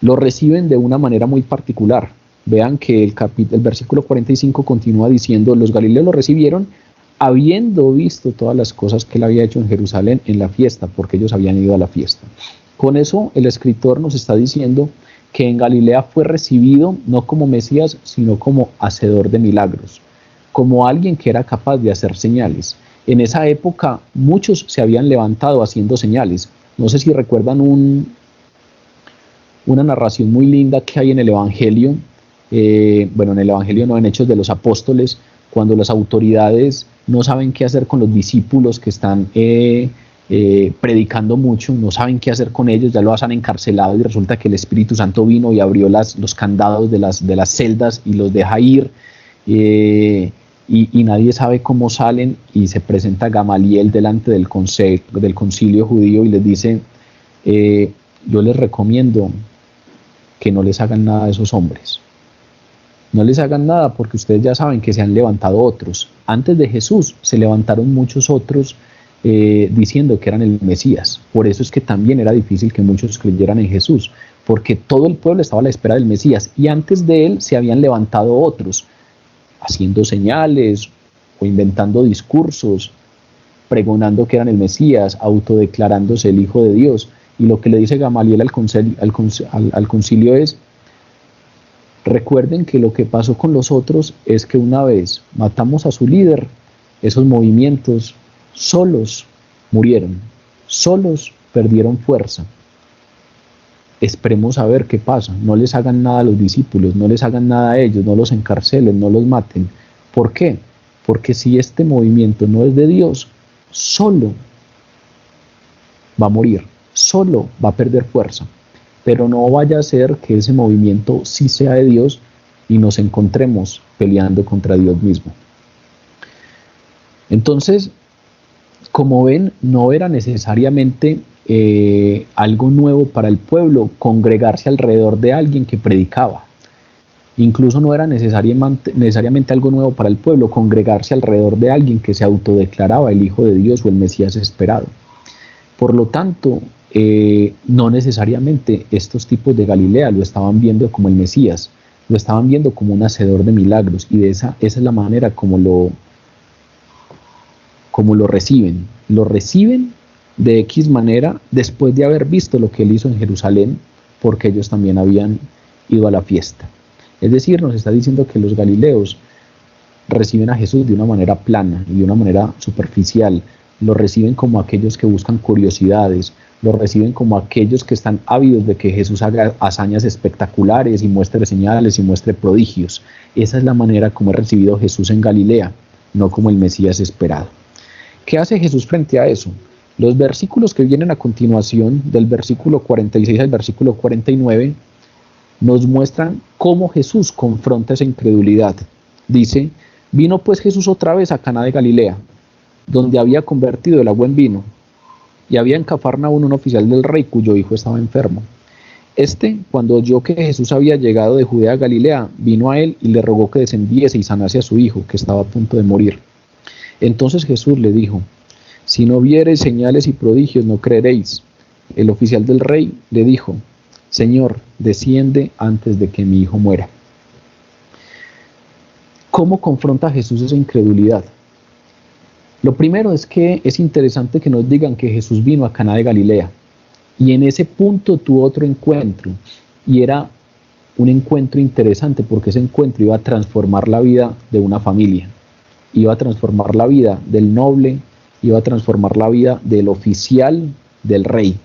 Lo reciben de una manera muy particular. Vean que el versículo 45 continúa diciendo: los galileos lo recibieron habiendo visto todas las cosas que él había hecho en Jerusalén en la fiesta, porque ellos habían ido a la fiesta. Con eso el escritor nos está diciendo que en Galilea fue recibido no como Mesías, sino como hacedor de milagros, como alguien que era capaz de hacer señales. En esa época muchos se habían levantado haciendo señales. No sé si recuerdan una narración muy linda que hay en el Evangelio, en el Evangelio no, en Hechos de los Apóstoles, cuando las autoridades no saben qué hacer con los discípulos que están predicando mucho, no saben qué hacer con ellos, ya los han encarcelado, y resulta que el Espíritu Santo vino y abrió los candados de las celdas y los deja ir, y nadie sabe cómo salen, y se presenta Gamaliel delante del concilio judío y les dice: yo les recomiendo que no les hagan nada a esos hombres, no les hagan nada, porque ustedes ya saben que se han levantado otros. Antes de Jesús se levantaron muchos otros diciendo que eran el Mesías. Por eso es que también era difícil que muchos creyeran en Jesús, porque todo el pueblo estaba a la espera del Mesías, y antes de él se habían levantado otros haciendo señales o inventando discursos, pregonando que eran el Mesías, autodeclarándose el Hijo de Dios. Y lo que le dice Gamaliel al concilio es: recuerden que lo que pasó con los otros es que una vez matamos a su líder, esos movimientos solos murieron, solos perdieron fuerza. Esperemos a ver qué pasa. No les hagan nada a los discípulos, no les hagan nada a ellos, no los encarcelen, no los maten. ¿Por qué? Porque si este movimiento no es de Dios, solo va a morir, solo va a perder fuerza. Pero no vaya a ser que ese movimiento sí sea de Dios y nos encontremos peleando contra Dios mismo. Entonces, como ven, no era necesariamente algo nuevo para el pueblo congregarse alrededor de alguien que predicaba. Incluso no era necesariamente algo nuevo para el pueblo congregarse alrededor de alguien que se autodeclaraba el Hijo de Dios o el Mesías esperado. Por lo tanto, no necesariamente estos tipos de Galilea lo estaban viendo como el Mesías, lo estaban viendo como un hacedor de milagros, y esa es la manera como lo reciben. Lo reciben de X manera después de haber visto lo que él hizo en Jerusalén, porque ellos también habían ido a la fiesta. Es decir, nos está diciendo que los galileos reciben a Jesús de una manera plana y de una manera superficial. Lo reciben como aquellos que buscan curiosidades, lo reciben como aquellos que están ávidos de que Jesús haga hazañas espectaculares y muestre señales y muestre prodigios. Esa es la manera como es recibido Jesús en Galilea, no como el Mesías esperado. ¿Qué hace Jesús frente a eso? Los versículos que vienen a continuación, del versículo 46 al versículo 49, nos muestran cómo Jesús confronta esa incredulidad. Dice: vino pues Jesús otra vez a Caná de Galilea, donde había convertido el agua en vino, y había en Cafarnaún un oficial del rey cuyo hijo estaba enfermo. Cuando oyó que Jesús había llegado de Judea a Galilea, vino a él y le rogó que descendiese y sanase a su hijo, que estaba a punto de morir. Entonces Jesús le dijo: si no viereis señales y prodigios, no creeréis. El oficial del rey le dijo: Señor, desciende antes de que mi hijo muera. ¿Cómo confronta Jesús esa incredulidad? Lo primero es que es interesante que nos digan que Jesús vino a Caná de Galilea, y en ese punto tuvo otro encuentro, y era un encuentro interesante porque ese encuentro iba a transformar la vida de una familia, iba a transformar la vida del noble, iba a transformar la vida del oficial del rey.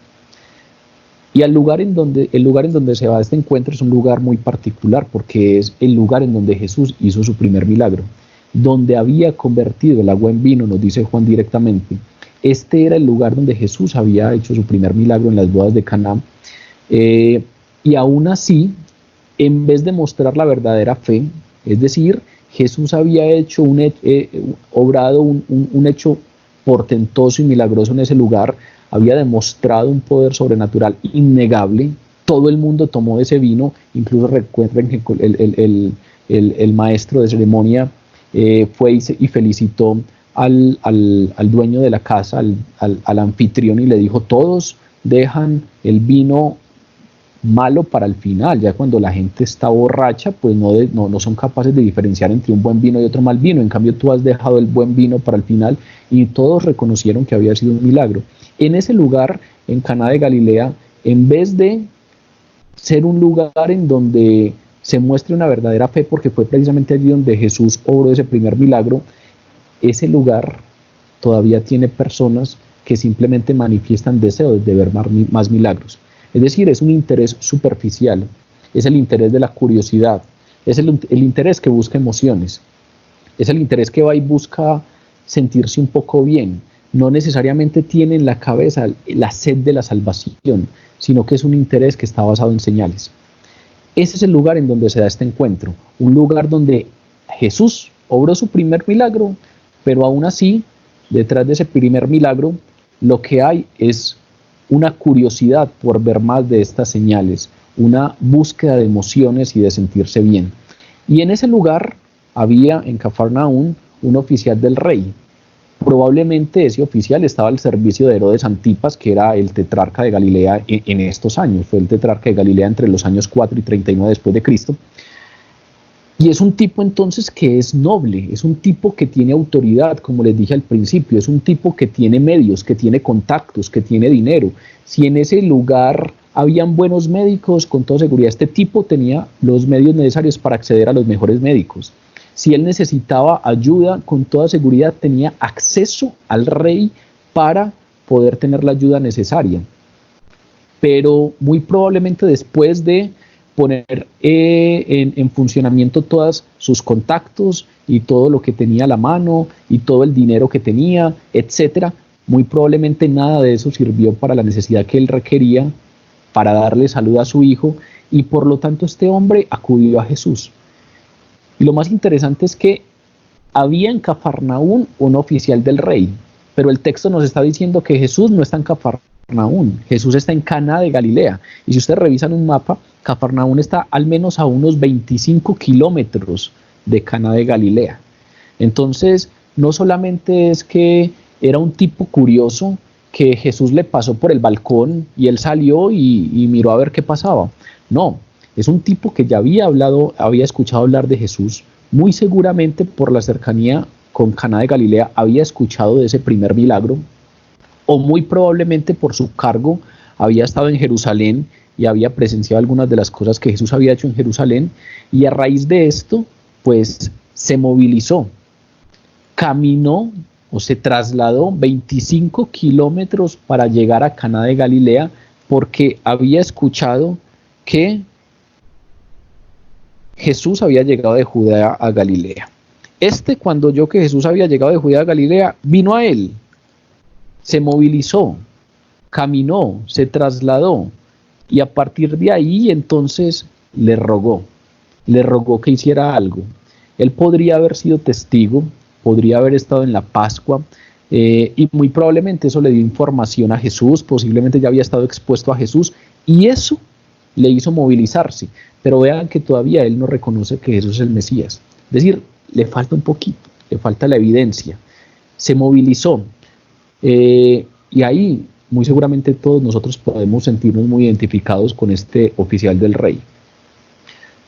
Y el lugar en donde se va este encuentro es un lugar muy particular, porque es el lugar en donde Jesús hizo su primer milagro, donde había convertido el agua en vino, nos dice Juan directamente. Este era el lugar donde Jesús había hecho su primer milagro en las bodas de Caná, y aún así, en vez de mostrar la verdadera fe, es decir, Jesús había hecho obrado un hecho portentoso y milagroso en ese lugar, había demostrado un poder sobrenatural innegable. Todo el mundo tomó ese vino, incluso recuerden que el maestro de ceremonia fue y felicitó al dueño de la casa, al anfitrión, y le dijo: todos dejan el vino malo para el final. Ya cuando la gente está borracha, pues no son capaces de diferenciar entre un buen vino y otro mal vino. En cambio, tú has dejado el buen vino para el final, y todos reconocieron que había sido un milagro. En ese lugar, en Caná de Galilea, en vez de ser un lugar en donde se muestre una verdadera fe, porque fue precisamente allí donde Jesús obró ese primer milagro, ese lugar todavía tiene personas que simplemente manifiestan deseos de ver más milagros. Es decir, es un interés superficial, es el interés de la curiosidad, es el interés que busca emociones, es el interés que va y busca sentirse un poco bien. No necesariamente tiene en la cabeza la sed de la salvación, sino que es un interés que está basado en señales. Ese es el lugar en donde se da este encuentro, un lugar donde Jesús obró su primer milagro, pero aún así, detrás de ese primer milagro, lo que hay es una curiosidad por ver más de estas señales, una búsqueda de emociones y de sentirse bien. Y en ese lugar había en Cafarnaún un oficial del rey. Probablemente ese oficial estaba al servicio de Herodes Antipas, que era el tetrarca de Galilea en estos años. Fue el tetrarca de Galilea entre los años 4 y 39 después de Cristo. Y es un tipo entonces que es noble, es un tipo que tiene autoridad, como les dije al principio, es un tipo que tiene medios, que tiene contactos, que tiene dinero. Si en ese lugar habían buenos médicos, con toda seguridad este tipo tenía los medios necesarios para acceder a los mejores médicos. Si él necesitaba ayuda, con toda seguridad tenía acceso al rey para poder tener la ayuda necesaria. Pero muy probablemente después de poner en funcionamiento todos sus contactos y todo lo que tenía a la mano y todo el dinero que tenía, etcétera, muy probablemente nada de eso sirvió para la necesidad que él requería para darle salud a su hijo, y por lo tanto este hombre acudió a Jesús. Y lo más interesante es que había en Cafarnaún un oficial del rey, pero el texto nos está diciendo que Jesús no está en Cafarnaún, Jesús está en Cana de Galilea. Y si ustedes revisan un mapa, Cafarnaún está al menos a unos 25 kilómetros de Cana de Galilea. Entonces, no solamente es que era un tipo curioso, que Jesús le pasó por el balcón y él salió y miró a ver qué pasaba. No, es un tipo que ya había escuchado hablar de Jesús, muy seguramente por la cercanía con Cana de Galilea había escuchado de ese primer milagro, o muy probablemente por su cargo había estado en Jerusalén y había presenciado algunas de las cosas que Jesús había hecho en Jerusalén, y a raíz de esto, pues se movilizó, caminó o se trasladó 25 kilómetros para llegar a Cana de Galilea, porque había escuchado que Jesús había llegado de Judea a Galilea. Cuando oyó que Jesús había llegado de Judea a Galilea, vino a él, se movilizó, caminó, se trasladó, y a partir de ahí entonces le rogó que hiciera algo. Él podría haber sido testigo, podría haber estado en la Pascua, y muy probablemente eso le dio información a Jesús, posiblemente ya había estado expuesto a Jesús, y eso le hizo movilizarse. Pero vean que todavía él no reconoce que Jesús es el Mesías. Es decir, le falta un poquito, le falta la evidencia. Se movilizó, y ahí muy seguramente todos nosotros podemos sentirnos muy identificados con este oficial del rey.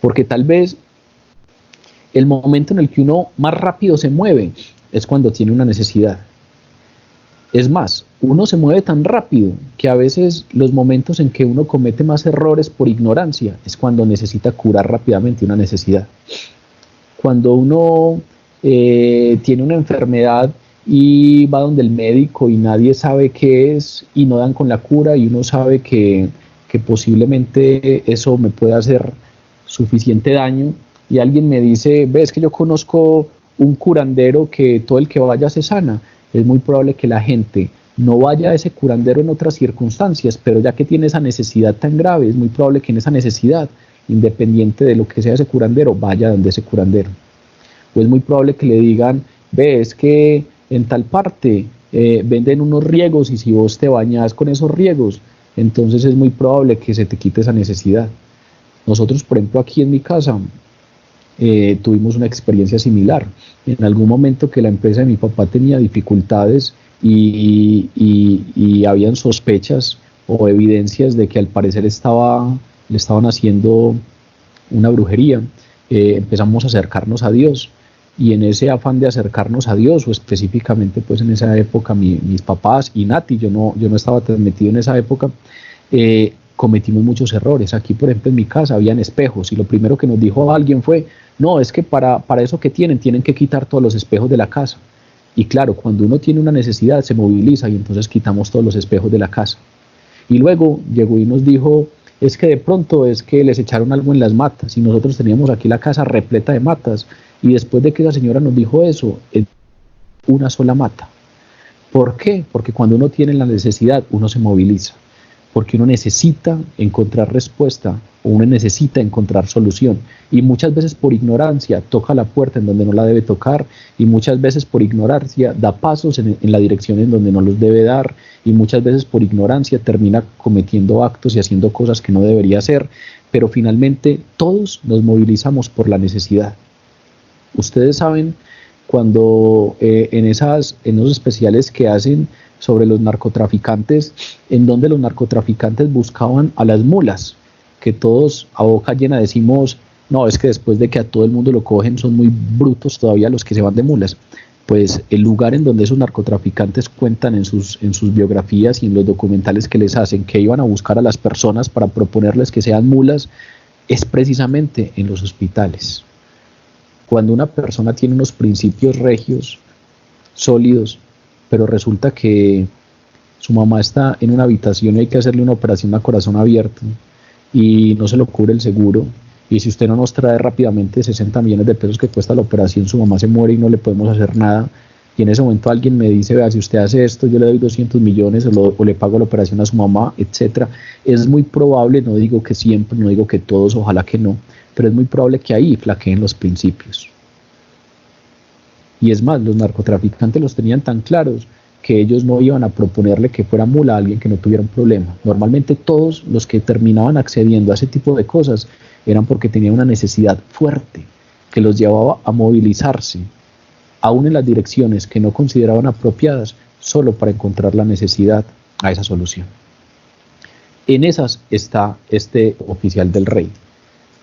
Porque tal vez el momento en el que uno más rápido se mueve es cuando tiene una necesidad. Es más, uno se mueve tan rápido que a veces los momentos en que uno comete más errores por ignorancia es cuando necesita curar rápidamente una necesidad. Cuando uno tiene una enfermedad y va donde el médico y nadie sabe qué es y no dan con la cura, y uno sabe que posiblemente eso me puede hacer suficiente daño, y alguien me dice, ves que yo conozco un curandero que todo el que vaya se sana, es muy probable que la gente no vaya a ese curandero en otras circunstancias, pero ya que tiene esa necesidad tan grave, es muy probable que en esa necesidad, independiente de lo que sea ese curandero, vaya donde ese curandero. O es muy probable que le digan, ves que en tal parte venden unos riegos, y si vos te bañas con esos riegos, entonces es muy probable que se te quite esa necesidad. Nosotros, por ejemplo, aquí en mi casa, tuvimos una experiencia similar. En algún momento que la empresa de mi papá tenía dificultades y habían sospechas o evidencias de que al parecer le estaban haciendo una brujería, empezamos a acercarnos a Dios, y en ese afán de acercarnos a Dios, o específicamente pues en esa época mis papás y Nati, yo no estaba tan metido en esa época, cometimos muchos errores. Aquí, por ejemplo, en mi casa habían espejos, y lo primero que nos dijo alguien fue, no, es que para eso que tienen que quitar todos los espejos de la casa. Y claro, cuando uno tiene una necesidad se moviliza, y entonces quitamos todos los espejos de la casa. Y luego llegó y nos dijo, es que de pronto es que les echaron algo en las matas, y nosotros teníamos aquí la casa repleta de matas, y después de que la señora nos dijo eso, una sola mata. ¿Por qué? Porque cuando uno tiene la necesidad, uno se moviliza, porque uno necesita encontrar respuesta, o uno necesita encontrar solución, y muchas veces por ignorancia toca la puerta en donde no la debe tocar, y muchas veces por ignorancia da pasos en la dirección en donde no los debe dar, y muchas veces por ignorancia termina cometiendo actos y haciendo cosas que no debería hacer, pero finalmente todos nos movilizamos por la necesidad. Ustedes saben cuando en esos especiales que hacen sobre los narcotraficantes, en donde los narcotraficantes buscaban a las mulas, que todos a boca llena decimos, no, es que después de que a todo el mundo lo cogen, son muy brutos todavía los que se van de mulas. Pues el lugar en donde esos narcotraficantes cuentan en sus biografías y en los documentales que les hacen, que iban a buscar a las personas para proponerles que sean mulas, es precisamente en los hospitales. Cuando una persona tiene unos principios regios, sólidos, pero resulta que su mamá está en una habitación y hay que hacerle una operación a corazón abierto y no se lo cubre el seguro, y si usted no nos trae rápidamente 60 millones de pesos que cuesta la operación, su mamá se muere y no le podemos hacer nada, y en ese momento alguien me dice, vea, si usted hace esto, yo le doy 200 millones o le pago la operación a su mamá, etcétera. Es muy probable, no digo que siempre, no digo que todos, ojalá que no, pero es muy probable que ahí flaqueen los principios. Y es más, los narcotraficantes los tenían tan claros que ellos no iban a proponerle que fuera mula a alguien que no tuviera un problema. Normalmente todos los que terminaban accediendo a ese tipo de cosas eran porque tenían una necesidad fuerte que los llevaba a movilizarse, aún en las direcciones que no consideraban apropiadas, solo para encontrar la necesidad a esa solución. En esas está este oficial del rey.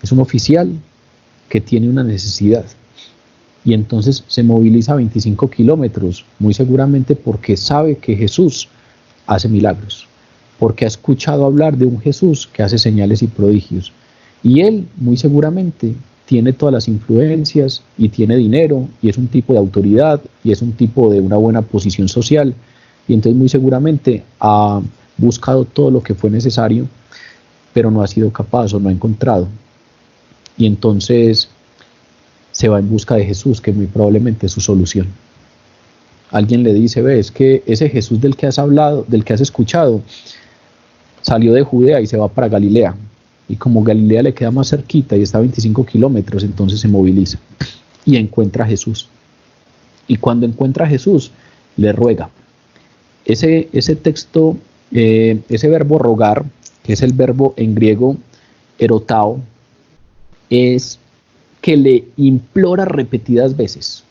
Es un oficial que tiene una necesidad y entonces se moviliza a 25 kilómetros, muy seguramente porque sabe que Jesús hace milagros, porque ha escuchado hablar de un Jesús que hace señales y prodigios. Y él, muy seguramente, tiene todas las influencias y tiene dinero y es un tipo de autoridad y es un tipo de una buena posición social, y entonces muy seguramente ha buscado todo lo que fue necesario, pero no ha sido capaz o no ha encontrado. Y entonces se va en busca de Jesús, que muy probablemente es su solución. Alguien le dice, ve, es que ese Jesús del que has hablado, del que has escuchado, salió de Judea y se va para Galilea. Y como Galilea le queda más cerquita y está a 25 kilómetros, entonces se moviliza y encuentra a Jesús. Y cuando encuentra a Jesús, le ruega. Ese texto, ese verbo rogar, que es el verbo en griego erotao, es que le implora repetidas veces.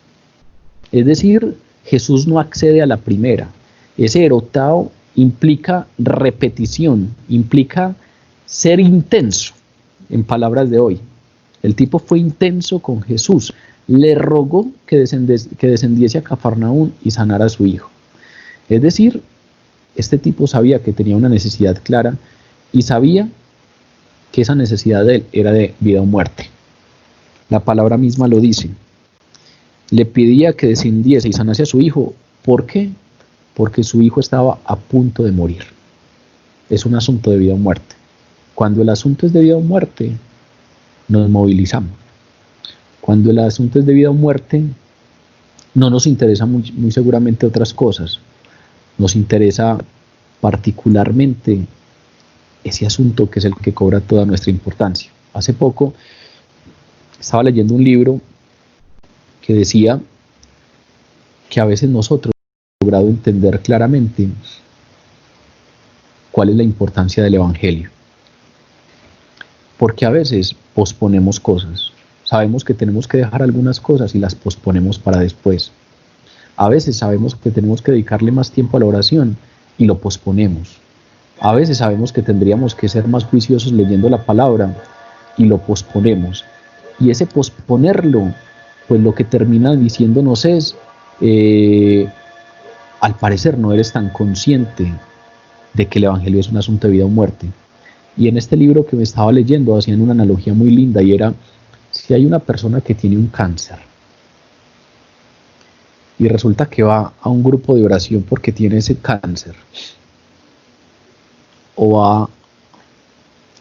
Es decir, Jesús no accede a la primera. Ese erotao implica repetición, implica ser intenso, en palabras de hoy. El tipo fue intenso con Jesús. Le rogó que descendiese a Cafarnaún y sanara a su hijo. Es decir, este tipo sabía que tenía una necesidad clara y sabía que esa necesidad de él era de vida o muerte. La palabra misma lo dice. Le pedía que descendiese y sanase a su hijo. ¿Por qué? Porque su hijo estaba a punto de morir. Es un asunto de vida o muerte. Cuando el asunto es de vida o muerte, nos movilizamos. Cuando el asunto es de vida o muerte, no nos interesa muy seguramente otras cosas. Nos interesa particularmente ese asunto que es el que cobra toda nuestra importancia. Hace poco estaba leyendo un libro que decía que a veces nosotros hemos logrado entender claramente cuál es la importancia del Evangelio. Porque a veces posponemos cosas. Sabemos que tenemos que dejar algunas cosas y las posponemos para después. A veces sabemos que tenemos que dedicarle más tiempo a la oración y lo posponemos. A veces sabemos que tendríamos que ser más juiciosos leyendo la palabra y lo posponemos. Y ese posponerlo, pues lo que termina diciéndonos es, al parecer no eres tan consciente de que el Evangelio es un asunto de vida o muerte. Y en este libro que me estaba leyendo hacían una analogía muy linda y era, si hay una persona que tiene un cáncer y resulta que va a un grupo de oración porque tiene ese cáncer, o va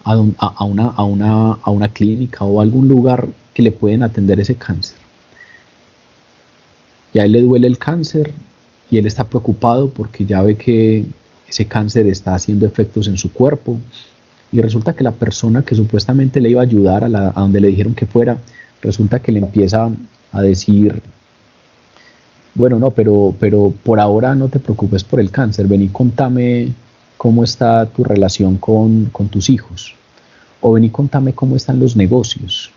a una clínica o a algún lugar que le pueden atender ese cáncer, y a él le duele el cáncer y él está preocupado porque ya ve que ese cáncer está haciendo efectos en su cuerpo, y resulta que la persona que supuestamente le iba a ayudar a donde le dijeron que fuera, resulta que le empieza a decir, bueno, no, pero por ahora no te preocupes por el cáncer, ven y contame cómo está tu relación con tus hijos, o ven y contame cómo están los negocios,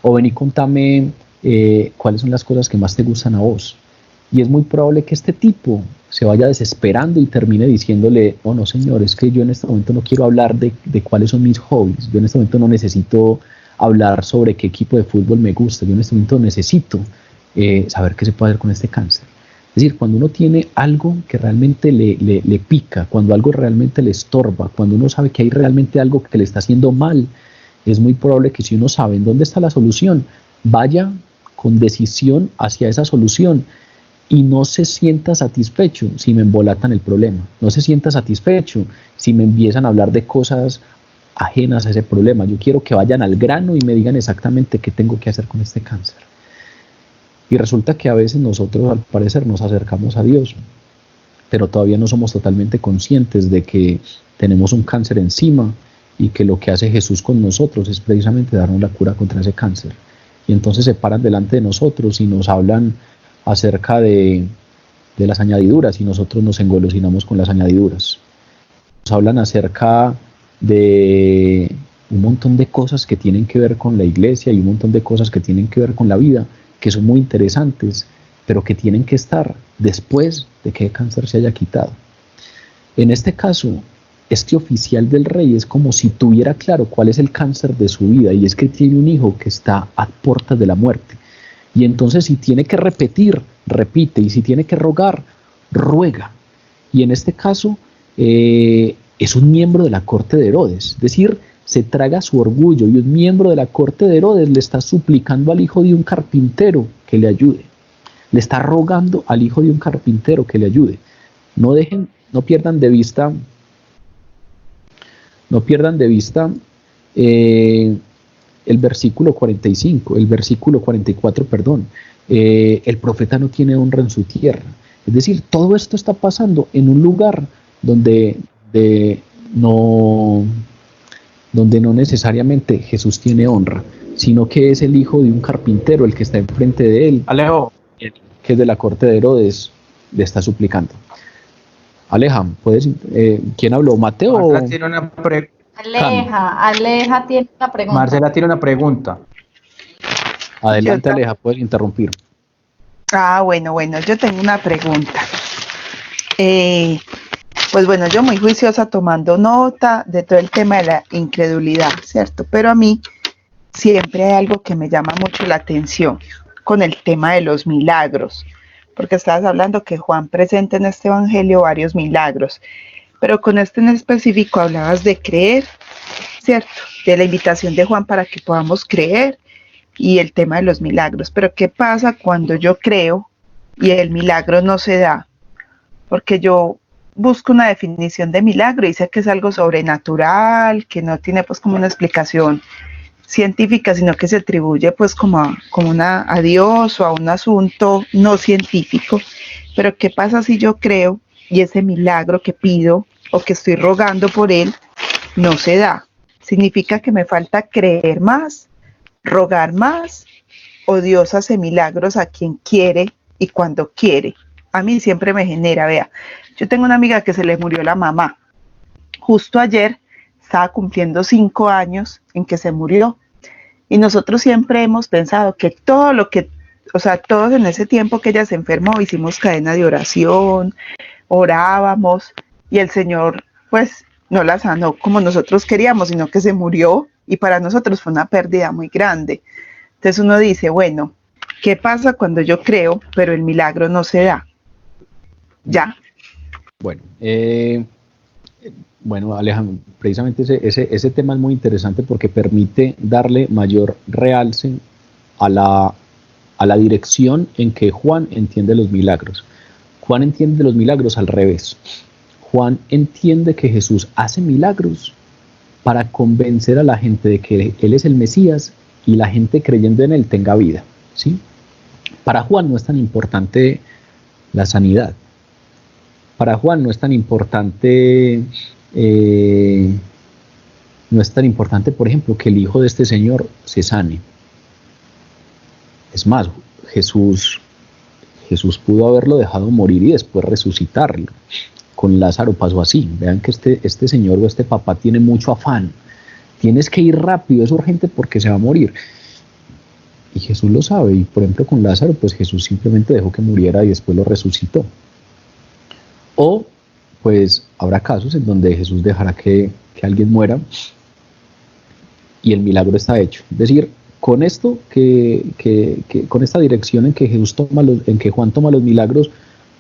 o ven y contame cuáles son las cosas que más te gustan a vos. Y es muy probable que este tipo se vaya desesperando y termine diciéndole, oh no señor, es que yo en este momento no quiero hablar de cuáles son mis hobbies, yo en este momento no necesito hablar sobre qué equipo de fútbol me gusta. Yo en este momento necesito saber qué se puede hacer con este cáncer. Es decir, cuando uno tiene algo que realmente le pica, cuando algo realmente le estorba, cuando uno sabe que hay realmente algo que le está haciendo mal, es muy probable que si uno sabe en dónde está la solución, vaya con decisión hacia esa solución y no se sienta satisfecho si me embolatan el problema, no se sienta satisfecho si me empiezan a hablar de cosas ajenas a ese problema. Yo quiero que vayan al grano y me digan exactamente qué tengo que hacer con este cáncer. Y resulta que a veces nosotros, al parecer, nos acercamos a Dios, pero todavía no somos totalmente conscientes de que tenemos un cáncer encima y que lo que hace Jesús con nosotros es precisamente darnos la cura contra ese cáncer. Y entonces se paran delante de nosotros y nos hablan acerca de las añadiduras y nosotros nos engolosinamos con las añadiduras. Nos hablan acerca de un montón de cosas que tienen que ver con la iglesia y un montón de cosas que tienen que ver con la vida, que son muy interesantes, pero que tienen que estar después de que el cáncer se haya quitado. En este caso, este oficial del rey es como si tuviera claro cuál es el cáncer de su vida, y es que tiene un hijo que está a puertas de la muerte. Y entonces si tiene que repetir, repite, y si tiene que rogar, ruega. Y en este caso es un miembro de la corte de Herodes, es decir, se traga su orgullo, y un miembro de la corte de Herodes le está suplicando al hijo de un carpintero que le ayude. Le está rogando al hijo de un carpintero que le ayude. No pierdan de vista el versículo 45, el versículo 44, perdón. El profeta no tiene honra en su tierra. Es decir, todo esto está pasando en un lugar donde no necesariamente Jesús tiene honra, sino que es el hijo de un carpintero el que está enfrente de él. Alejo, Que es de la corte de Herodes, le está suplicando. Aleja, ¿quién habló? ¿Mateo? Marcela tiene una Aleja tiene una pregunta. Marcela tiene una pregunta. Adelante, Aleja, puedes interrumpir. Bueno, yo tengo una pregunta. Pues bueno, yo muy juiciosa tomando nota de todo el tema de la incredulidad, ¿cierto? Pero a mí siempre hay algo que me llama mucho la atención con el tema de los milagros, porque estabas hablando que Juan presenta en este evangelio varios milagros, pero con este en específico hablabas de creer, ¿cierto? De la invitación de Juan para que podamos creer y el tema de los milagros. Pero ¿qué pasa cuando yo creo y el milagro no se da? Porque yo busco una definición de milagro y dice que es algo sobrenatural, que no tiene pues como una explicación científica, sino que se atribuye pues como a Dios o a un asunto no científico. Pero ¿qué pasa si yo creo y ese milagro que pido o que estoy rogando por él no se da? ¿Significa que me falta creer más, rogar más, o Dios hace milagros a quien quiere y cuando quiere? A mí siempre me genera, vea, yo tengo una amiga que se le murió la mamá. Justo ayer estaba cumpliendo 5 años en que se murió. Y nosotros siempre hemos pensado que todos en ese tiempo que ella se enfermó, hicimos cadena de oración, orábamos, y el Señor, pues, no la sanó como nosotros queríamos, sino que se murió, y para nosotros fue una pérdida muy grande. Entonces uno dice, bueno, ¿qué pasa cuando yo creo, pero el milagro no se da? Ya. Bueno, Alejandro, precisamente ese tema es muy interesante porque permite darle mayor realce a la dirección en que Juan entiende los milagros. Juan entiende los milagros al revés. Juan entiende que Jesús hace milagros para convencer a la gente de que Él es el Mesías y la gente creyendo en Él tenga vida, ¿sí? Para Juan no es tan importante la sanidad. Para Juan no es tan importante, por ejemplo, que el hijo de este señor se sane. Es más, Jesús pudo haberlo dejado morir y después resucitarlo. Con Lázaro pasó así. Vean que este señor o este papá tiene mucho afán. Tienes que ir rápido, es urgente porque se va a morir. Y Jesús lo sabe. Y por ejemplo con Lázaro, pues Jesús simplemente dejó que muriera y después lo resucitó. O pues habrá casos en donde Jesús dejará que alguien muera y el milagro está hecho. Es decir, con esto con esta dirección en que en que Juan toma los milagros,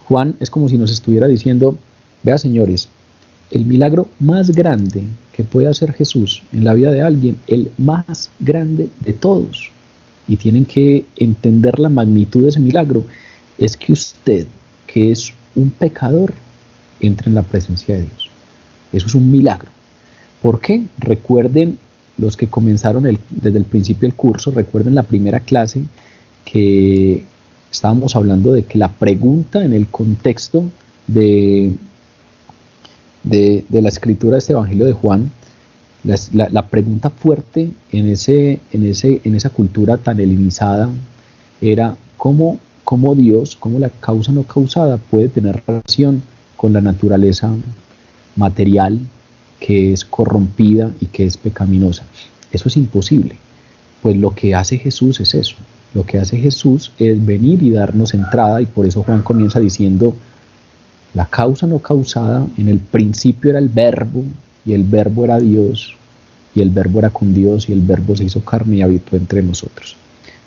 Juan es como si nos estuviera diciendo: vea, señores, el milagro más grande que puede hacer Jesús en la vida de alguien, el más grande de todos, y tienen que entender la magnitud de ese milagro, es que usted, que es un pecador, entre en la presencia de Dios. Eso es un milagro. ¿Por qué? Recuerden, los que comenzaron desde el principio del curso, recuerden la primera clase que estábamos hablando de que la pregunta en el contexto de la escritura de este Evangelio de Juan, la pregunta fuerte en esa cultura tan helenizada era cómo Dios, cómo la causa no causada puede tener relación con la naturaleza material que es corrompida y que es pecaminosa. Eso es imposible. Pues lo que hace Jesús es eso. Lo que hace Jesús es venir y darnos entrada, y por eso Juan comienza diciendo: la causa no causada, en el principio era el Verbo, y el Verbo era Dios, y el Verbo era con Dios, y el Verbo se hizo carne y habitó entre nosotros.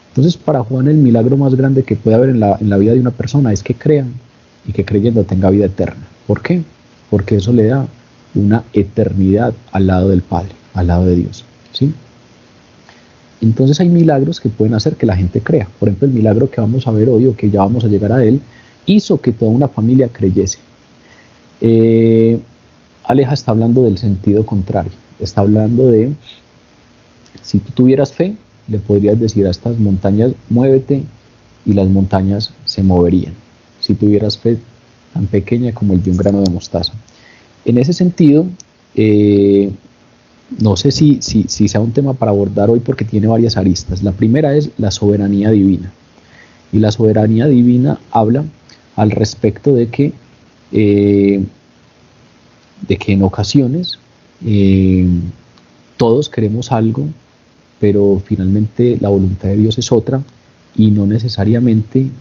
Entonces, para Juan, el milagro más grande que puede haber en la vida de una persona es que crean, y que creyendo tenga vida eterna. ¿Por qué? Porque eso le da una eternidad al lado del Padre, al lado de Dios, ¿sí? Entonces hay milagros que pueden hacer que la gente crea. Por ejemplo, el milagro que vamos a ver hoy, o que ya vamos a llegar a él, hizo que toda una familia creyese. Aleja está hablando del sentido contrario. Está hablando de, si tú tuvieras fe, le podrías decir a estas montañas: muévete, y las montañas se moverían. Si tuvieras fe tan pequeña como el de un grano de mostaza. En ese sentido, no sé si sea un tema para abordar hoy, porque tiene varias aristas. La primera es la soberanía divina. Y la soberanía divina habla al respecto de que en ocasiones todos queremos algo, pero finalmente la voluntad de Dios es otra, y no necesariamente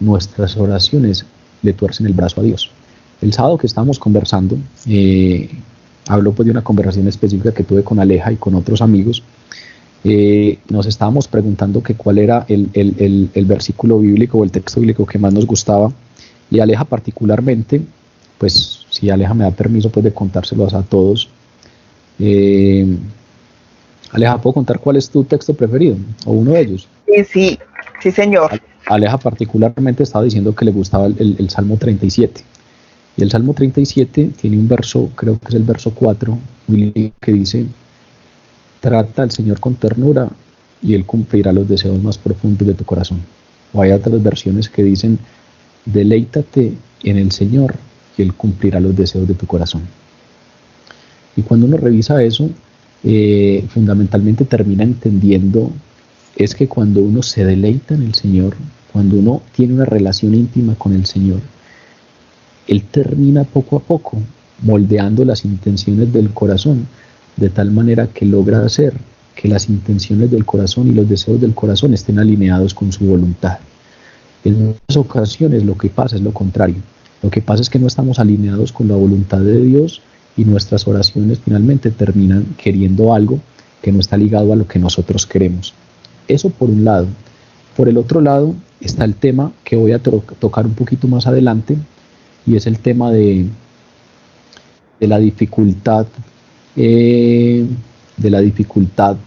nuestras oraciones le tuercen el brazo a Dios. El sábado que estábamos conversando, hablo pues de una conversación específica que tuve con Aleja y con otros amigos. Nos estábamos preguntando que cuál era el versículo bíblico o el texto bíblico que más nos gustaba, y Aleja particularmente, pues si Aleja me da permiso pues de contárselos a todos. Aleja, ¿puedo contar cuál es tu texto preferido o uno de ellos? Sí, señor. Aleja particularmente estaba diciendo que le gustaba el Salmo 37, y el Salmo 37 tiene un verso, creo que es el verso 4, que dice: trata al Señor con ternura, y Él cumplirá los deseos más profundos de tu corazón. O hay otras versiones que dicen: deleítate en el Señor, y Él cumplirá los deseos de tu corazón. Y cuando uno revisa eso, fundamentalmente termina entendiendo es que cuando uno se deleita en el Señor, cuando uno tiene una relación íntima con el Señor, Él termina poco a poco moldeando las intenciones del corazón, de tal manera que logra hacer que las intenciones del corazón y los deseos del corazón estén alineados con su voluntad. En muchas ocasiones lo que pasa es lo contrario. Lo que pasa es que no estamos alineados con la voluntad de Dios, y nuestras oraciones finalmente terminan queriendo algo que no está ligado a lo que nosotros queremos. Eso por un lado. Por el otro lado está el tema que voy a tocar un poquito más adelante, y es el tema de la dificultad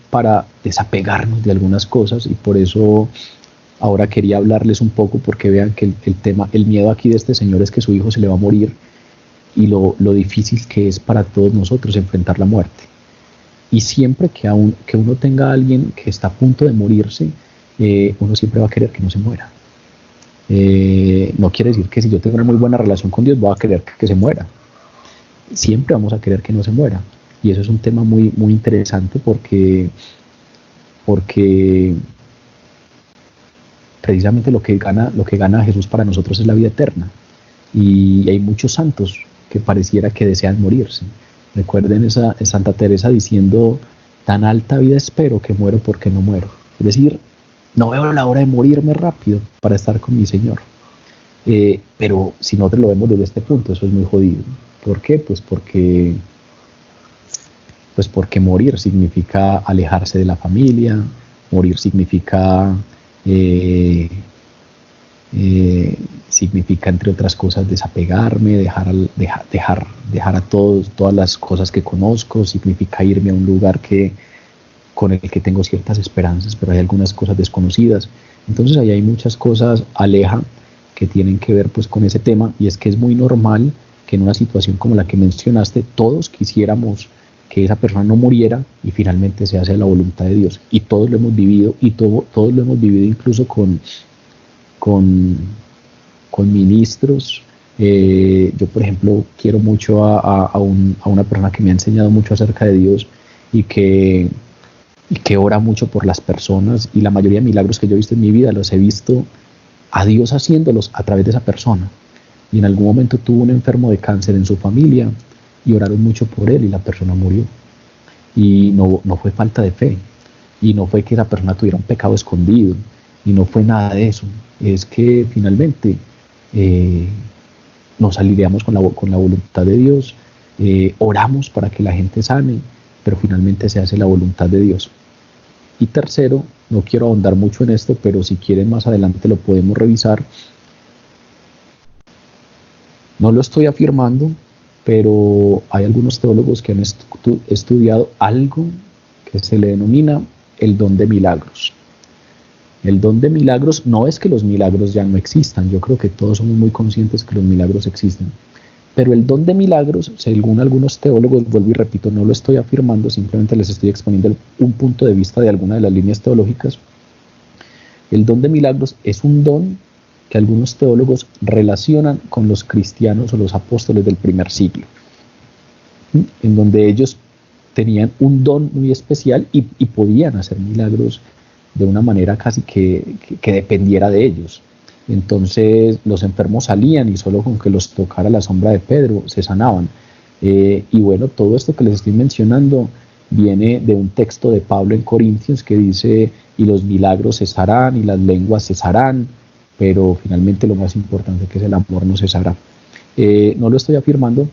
para desapegarnos de algunas cosas, y por eso ahora quería hablarles un poco, porque vean que el miedo aquí de este señor es que su hijo se le va a morir, y lo difícil que es para todos nosotros enfrentar la muerte. Y siempre que uno tenga a alguien que está a punto de morirse, uno siempre va a querer que no se muera. No quiere decir que si yo tengo una muy buena relación con Dios voy a querer que se muera. Siempre vamos a querer que no se muera. Y eso es un tema muy, muy interesante, porque precisamente lo que gana Jesús para nosotros es la vida eterna. Y hay muchos santos que pareciera que desean morirse. Recuerden esa Santa Teresa diciendo: tan alta vida espero que muero porque no muero. Es decir, no veo la hora de morirme rápido para estar con mi Señor. Pero si nosotros lo vemos desde este punto, eso es muy jodido. ¿Por qué? Pues porque pues porque morir significa alejarse de la familia, morir significa, significa entre otras cosas desapegarme, dejar a todas las cosas que conozco, significa irme a un lugar con el que tengo ciertas esperanzas, pero hay algunas cosas desconocidas. Entonces ahí hay muchas cosas, Aleja, que tienen que ver pues con ese tema, y es que es muy normal que en una situación como la que mencionaste, todos quisiéramos que esa persona no muriera y finalmente se hace la voluntad de Dios. Y todos lo hemos vivido, y todos lo hemos vivido incluso con ministros. Yo, por ejemplo, quiero mucho a una persona que me ha enseñado mucho acerca de Dios y que ora mucho por las personas, y la mayoría de milagros que yo he visto en mi vida los he visto a Dios haciéndolos a través de esa persona. Y en algún momento tuvo un enfermo de cáncer en su familia y oraron mucho por él y la persona murió. Y no fue falta de fe, y no fue que esa persona tuviera un pecado escondido, y no fue nada de eso. Es que finalmente nos alineamos con la voluntad de Dios, oramos para que la gente sane, pero finalmente se hace la voluntad de Dios. Y tercero, no quiero ahondar mucho en esto, pero si quieren más adelante lo podemos revisar. No lo estoy afirmando, pero hay algunos teólogos que han estudiado algo que se le denomina el don de milagros. El don de milagros no es que los milagros ya no existan, yo creo que todos somos muy conscientes que los milagros existen, pero el don de milagros, según algunos teólogos, vuelvo y repito, no lo estoy afirmando, simplemente les estoy exponiendo un punto de vista de alguna de las líneas teológicas. El don de milagros es un don que algunos teólogos relacionan con los cristianos o los apóstoles del primer siglo, en donde ellos tenían un don muy especial y podían hacer milagros de una manera casi que dependiera de ellos. Entonces los enfermos salían y solo con que los tocara la sombra de Pedro se sanaban. Y bueno, todo esto que les estoy mencionando viene de un texto de Pablo en Corintios que dice: y los milagros cesarán y las lenguas cesarán, pero finalmente lo más importante, que es el amor, no cesará. No lo estoy afirmando,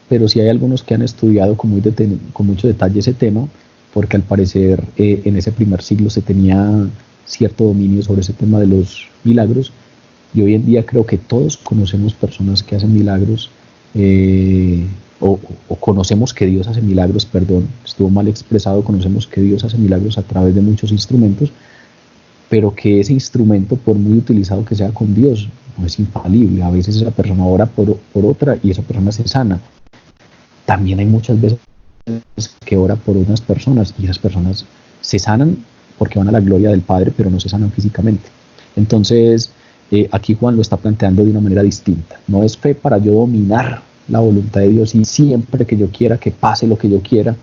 pero sí hay algunos que han estudiado con mucho detalle ese tema, porque al parecer en ese primer siglo se tenía cierto dominio sobre ese tema de los milagros, y hoy en día creo que todos conocemos personas que hacen milagros, o conocemos que Dios hace milagros, perdón, estuvo mal expresado, conocemos que Dios hace milagros a través de muchos instrumentos, pero que ese instrumento, por muy utilizado que sea con Dios, no es infalible. A veces esa persona ora por otra y esa persona se sana. También hay muchas veces que ora por unas personas y esas personas se sanan porque van a la gloria del Padre, pero no se sanan físicamente. Entonces, aquí Juan lo está planteando de una manera distinta. No es fe para yo dominar la voluntad de Dios y siempre que yo quiera que pase lo que yo quiera,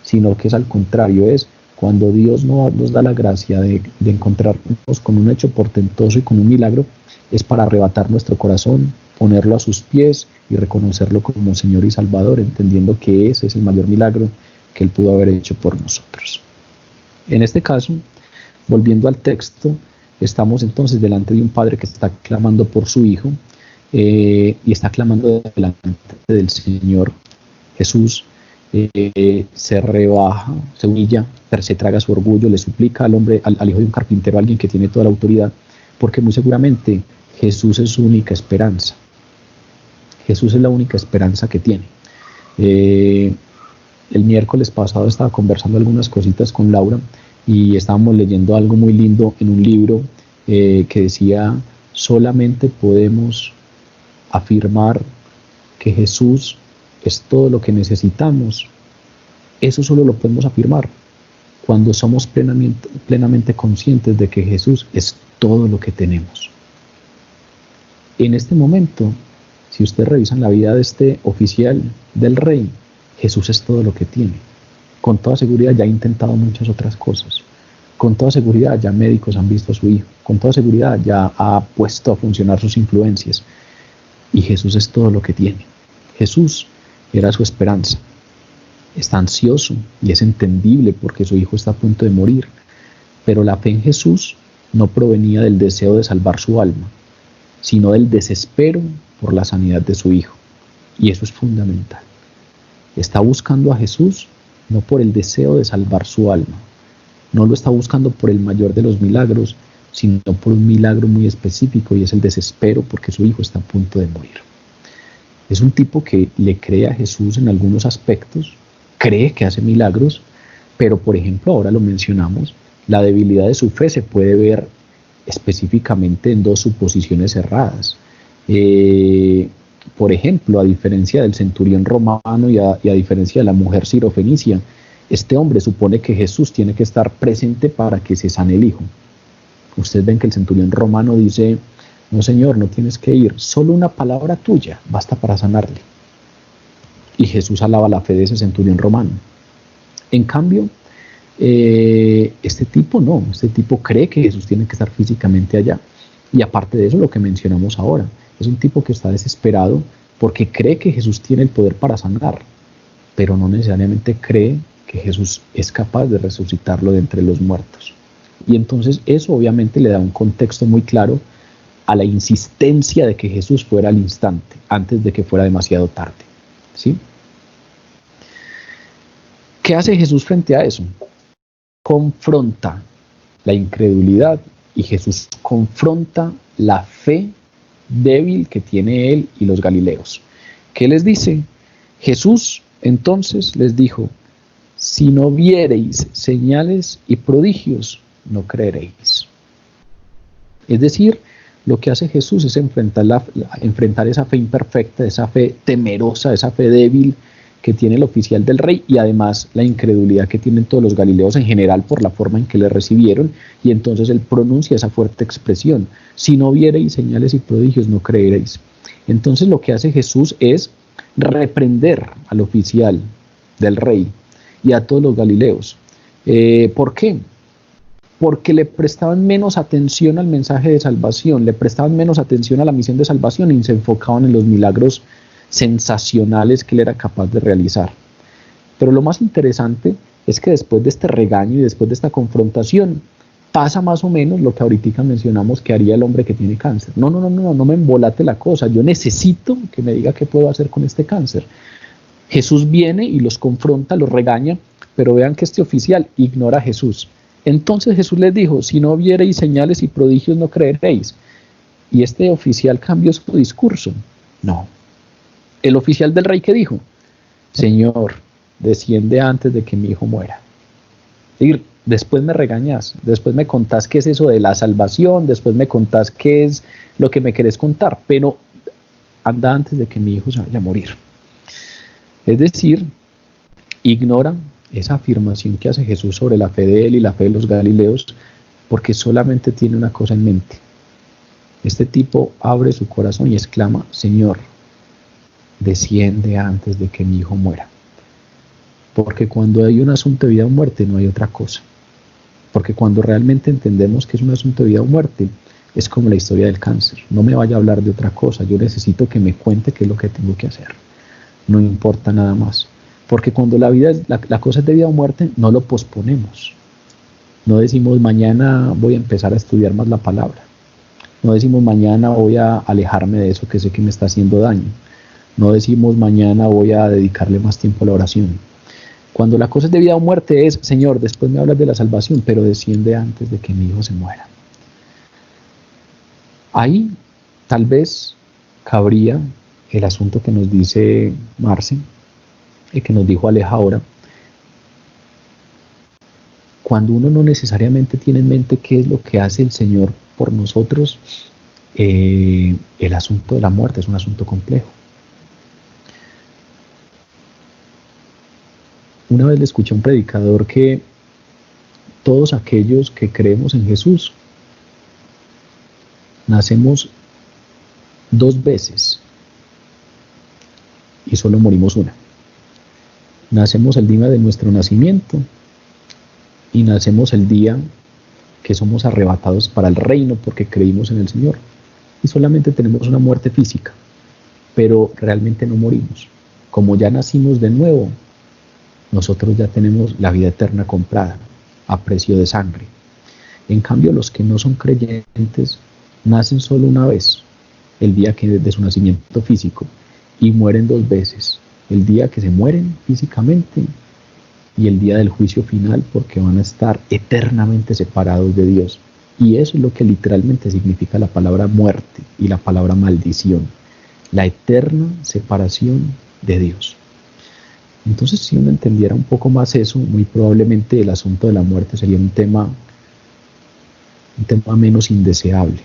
sino que es al contrario, es cuando Dios nos da la gracia de encontrarnos con un hecho portentoso y con un milagro, es para arrebatar nuestro corazón, ponerlo a sus pies y reconocerlo como Señor y Salvador, entendiendo que ese es el mayor milagro que Él pudo haber hecho por nosotros. En este caso, volviendo al texto, estamos entonces delante de un padre que está clamando por su hijo, y está clamando delante del Señor Jesús. Se rebaja, se humilla, se traga su orgullo, le suplica al hijo de un carpintero, a alguien que tiene toda la autoridad, porque muy seguramente Jesús es su única esperanza. Jesús es la única esperanza que tiene. El miércoles pasado estaba conversando algunas cositas con Laura y estábamos leyendo algo muy lindo en un libro que decía: solamente podemos afirmar que Jesús es todo lo que necesitamos. Eso solo lo podemos afirmar cuando somos plenamente conscientes de que Jesús es todo lo que tenemos. En este momento, si ustedes revisan la vida de este oficial del rey, Jesús es todo lo que tiene. Con toda seguridad ya ha intentado muchas otras cosas. Con toda seguridad ya médicos han visto a su hijo. Con toda seguridad ya ha puesto a funcionar sus influencias. Y Jesús es todo lo que tiene. Jesús era su esperanza. Está ansioso y es entendible porque su hijo está a punto de morir. Pero la fe en Jesús no provenía del deseo de salvar su alma, sino del desespero por la sanidad de su hijo. Y eso es fundamental. Está buscando a Jesús no por el deseo de salvar su alma. No lo está buscando por el mayor de los milagros, sino por un milagro muy específico, y es el desespero porque su hijo está a punto de morir. Es un tipo que le cree a Jesús en algunos aspectos, cree que hace milagros, pero por ejemplo, ahora lo mencionamos, la debilidad de su fe se puede ver específicamente en dos suposiciones erradas. Por ejemplo, a diferencia del centurión romano y a diferencia de la mujer sirofenicia, este hombre supone que Jesús tiene que estar presente para que se sane el hijo. Ustedes ven que el centurión romano dice: no, Señor, no tienes que ir, solo una palabra tuya basta para sanarle. Y Jesús alaba la fe de ese centurión romano. En cambio, este tipo no, este tipo cree que Jesús tiene que estar físicamente allá. Y aparte de eso, lo que mencionamos ahora, es un tipo que está desesperado porque cree que Jesús tiene el poder para sanar, pero no necesariamente cree que Jesús es capaz de resucitarlo de entre los muertos. Y entonces eso obviamente le da un contexto muy claro a la insistencia de que Jesús fuera al instante, antes de que fuera demasiado tarde, ¿sí? ¿Qué hace Jesús frente a eso? Confronta la incredulidad, y Jesús confronta la fe débil que tiene él y los galileos. ¿Qué les dice? Jesús entonces les dijo: si no viereis señales y prodigios, no creeréis. Es decir, lo que hace Jesús es enfrentar esa fe imperfecta, esa fe temerosa, esa fe débil que tiene el oficial del rey, y además la incredulidad que tienen todos los galileos en general por la forma en que le recibieron. Y entonces él pronuncia esa fuerte expresión: si no viereis señales y prodigios, no creeréis. Entonces lo que hace Jesús es reprender al oficial del rey y a todos los galileos. ¿Por qué? Porque le prestaban menos atención al mensaje de salvación, le prestaban menos atención a la misión de salvación y se enfocaban en los milagros sensacionales que él era capaz de realizar. Pero lo más interesante es que después de este regaño y después de esta confrontación, pasa más o menos lo que ahorita mencionamos que haría el hombre que tiene cáncer. No me embolate la cosa, yo necesito que me diga qué puedo hacer con este cáncer. Jesús viene y los confronta, los regaña, pero vean que este oficial ignora a Jesús. Entonces Jesús les dijo: si no viereis señales y prodigios, no creeréis. Y este oficial cambió su discurso. No. El oficial del rey, ¿qué dijo? Señor, desciende antes de que mi hijo muera. Es decir, después me regañas, después me contás qué es eso de la salvación, después me contás qué es lo que me querés contar, pero anda antes de que mi hijo se vaya a morir. Es decir, ignora esa afirmación que hace Jesús sobre la fe de él y la fe de los galileos, porque solamente tiene una cosa en mente. Este tipo abre su corazón y exclama: Señor, desciende antes de que mi hijo muera. Porque cuando hay un asunto de vida o muerte, no hay otra cosa. Porque cuando realmente entendemos que es un asunto de vida o muerte, es como la historia del cáncer. No me vaya a hablar de otra cosa, yo necesito que me cuente qué es lo que tengo que hacer. No importa nada más. Porque cuando la cosa es de vida o muerte, no lo posponemos. No decimos: mañana voy a empezar a estudiar más la palabra. No decimos: mañana voy a alejarme de eso que sé que me está haciendo daño. No decimos: mañana voy a dedicarle más tiempo a la oración. Cuando la cosa es de vida o muerte es: Señor, después me hablas de la salvación, pero desciende antes de que mi hijo se muera. Ahí tal vez cabría el asunto que nos dice Marce y que nos dijo Aleja ahora. Cuando uno no necesariamente tiene en mente qué es lo que hace el Señor por nosotros, el asunto de la muerte es un asunto complejo. Una vez le escuché a un predicador que todos aquellos que creemos en Jesús nacemos 2 veces y solo morimos una. Nacemos el día de nuestro nacimiento y nacemos el día que somos arrebatados para el reino porque creímos en el Señor. Y solamente tenemos una muerte física, pero realmente no morimos. Como ya nacimos de nuevo, nosotros ya tenemos la vida eterna comprada a precio de sangre. En cambio, los que no son creyentes nacen solo una vez, el día de su nacimiento físico, y mueren 2 veces. El día que se mueren físicamente y el día del juicio final, porque van a estar eternamente separados de Dios. Y eso es lo que literalmente significa la palabra muerte y la palabra maldición, la eterna separación de Dios. Entonces, si uno entendiera un poco más eso, muy probablemente el asunto de la muerte sería un tema menos indeseable,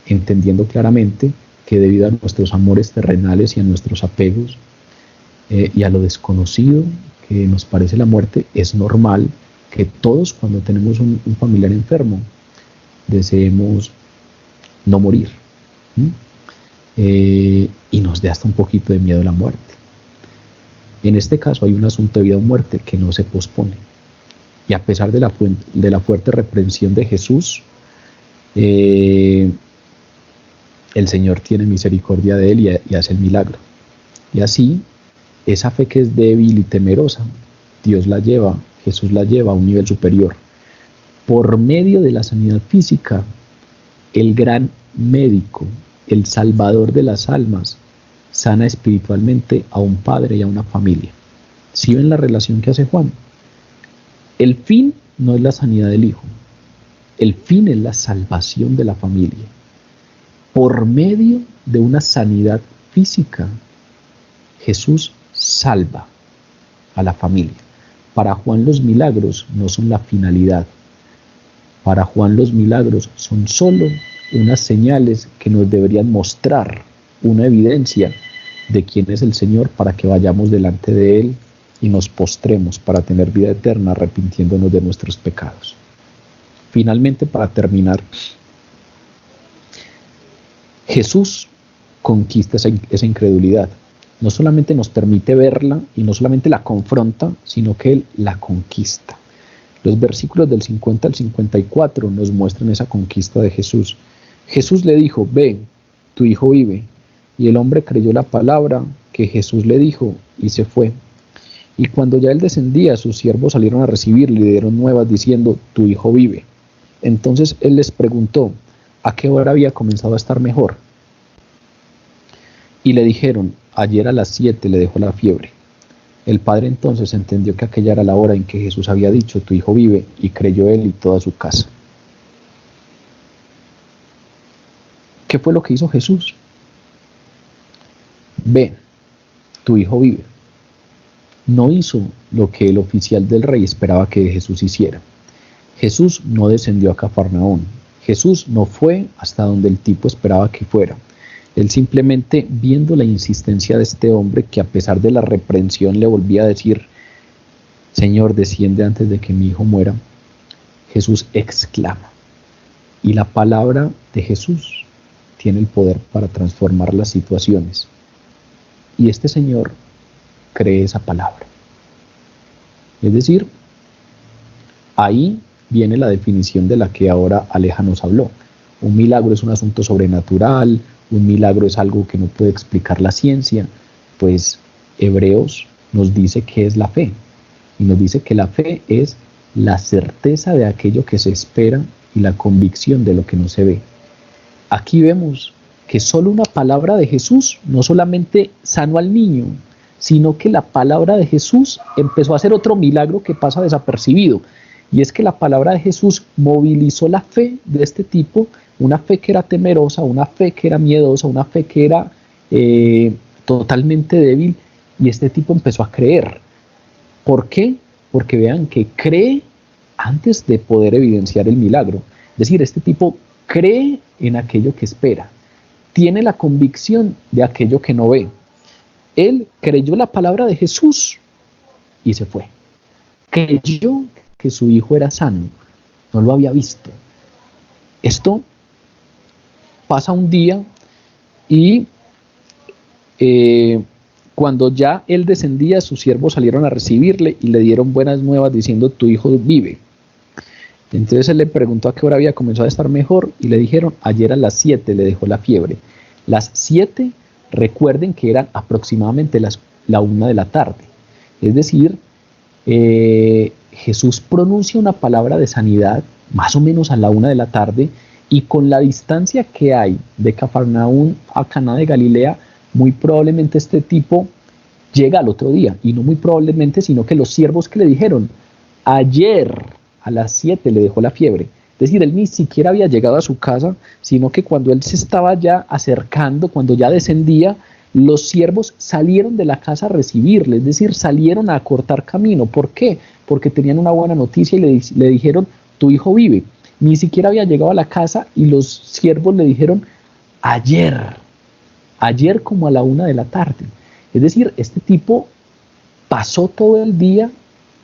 entendiendo claramente que debido a nuestros amores terrenales y a nuestros apegos y a lo desconocido que nos parece la muerte, es normal que todos, cuando tenemos un familiar enfermo, deseemos no morir, y nos dé hasta un poquito de miedo a la muerte. En este caso hay un asunto de vida o muerte que no se pospone, y a pesar de la fuerte reprensión de Jesús, el Señor tiene misericordia de él y hace el milagro. Y así, esa fe que es débil y temerosa, Jesús la lleva a un nivel superior. Por medio de la sanidad física, el gran médico, el salvador de las almas, sana espiritualmente a un padre y a una familia. ¿Sí ven la relación que hace Juan? El fin no es la sanidad del hijo, el fin es la salvación de la familia. Por medio de una sanidad física, Jesús salva a la familia. Para Juan los milagros no son la finalidad. Para Juan los milagros son solo unas señales que nos deberían mostrar una evidencia de quién es el Señor, para que vayamos delante de Él y nos postremos para tener vida eterna, arrepintiéndonos de nuestros pecados. Finalmente, para terminar, Jesús conquista esa incredulidad. No solamente nos permite verla y no solamente la confronta, sino que Él la conquista. Los versículos del 50 al 54 nos muestran esa conquista de Jesús. Jesús le dijo: ve, tu hijo vive. Y el hombre creyó la palabra que Jesús le dijo y se fue. Y cuando ya él descendía, sus siervos salieron a recibirle y le dieron nuevas diciendo: tu hijo vive. Entonces él les preguntó a qué hora había comenzado a estar mejor. Y le dijeron: ayer a las 7 le dejó la fiebre. El padre entonces entendió que aquella era la hora en que Jesús había dicho: tu hijo vive, y creyó él y toda su casa. ¿Qué fue lo que hizo Jesús? Ve, tu hijo vive. No hizo lo que el oficial del rey esperaba que Jesús hiciera. Jesús no descendió a Cafarnaún. Jesús no fue hasta donde el tipo esperaba que fuera. Él simplemente, viendo la insistencia de este hombre, que a pesar de la reprensión le volvía a decir: Señor, desciende antes de que mi hijo muera, Jesús exclama. Y la palabra de Jesús tiene el poder para transformar las situaciones. Y este Señor cree esa palabra. Es decir, ahí viene la definición de la que ahora Aleja nos habló. Un milagro es un asunto sobrenatural, un milagro es algo que no puede explicar la ciencia. Pues Hebreos nos dice qué es la fe, y nos dice que la fe es la certeza de aquello que se espera y la convicción de lo que no se ve. Aquí vemos que solo una palabra de Jesús no solamente sanó al niño, sino que la palabra de Jesús empezó a hacer otro milagro que pasa desapercibido, y es que la palabra de Jesús movilizó la fe de este tipo, una fe que era temerosa, una fe que era miedosa, una fe que era totalmente débil, y este tipo empezó a creer. ¿Por qué? Porque vean que cree antes de poder evidenciar el milagro. Es decir, este tipo cree en aquello que espera, tiene la convicción de aquello que no ve. Él creyó la palabra de Jesús y se fue. Creyó que su hijo era sano, no lo había visto. Esto pasa un día y cuando ya él descendía, sus siervos salieron a recibirle y le dieron buenas nuevas diciendo: tu hijo vive. Entonces él le preguntó a qué hora había comenzado a estar mejor y le dijeron: ayer a las 7 le dejó la fiebre. Las 7, recuerden que eran aproximadamente la 1 de la tarde. Es decir, Jesús pronuncia una palabra de sanidad más o menos a la 1 de la tarde, y con la distancia que hay de Cafarnaún a Caná de Galilea, muy probablemente este tipo llega al otro día, y no muy probablemente, sino que los siervos que le dijeron, ayer a las 7 le dejó la fiebre. Es decir, él ni siquiera había llegado a su casa, sino que cuando él se estaba ya acercando, cuando ya descendía, los siervos salieron de la casa a recibirle, es decir, salieron a cortar camino. ¿Por qué? Porque tenían una buena noticia y le dijeron, tu hijo vive. Ni siquiera había llegado a la casa y los siervos le dijeron, ayer como a la 1 de la tarde. Es decir, este tipo pasó todo el día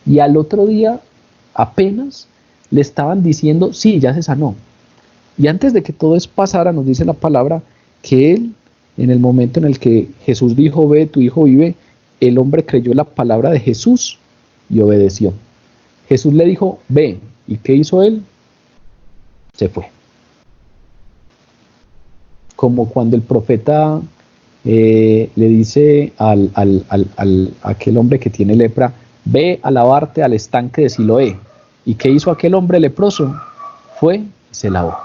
y al otro día apenas le estaban diciendo, sí, ya se sanó. Y antes de que todo eso pasara, nos dice la palabra que él, en el momento en el que Jesús dijo, ve, tu hijo vive, el hombre creyó la palabra de Jesús y obedeció. Jesús le dijo, ve, ¿y qué hizo él? Se fue. Como cuando el profeta le dice a aquel hombre que tiene lepra, ve a lavarte al estanque de Siloé. ¿Y qué hizo aquel hombre leproso? Fue y se lavó.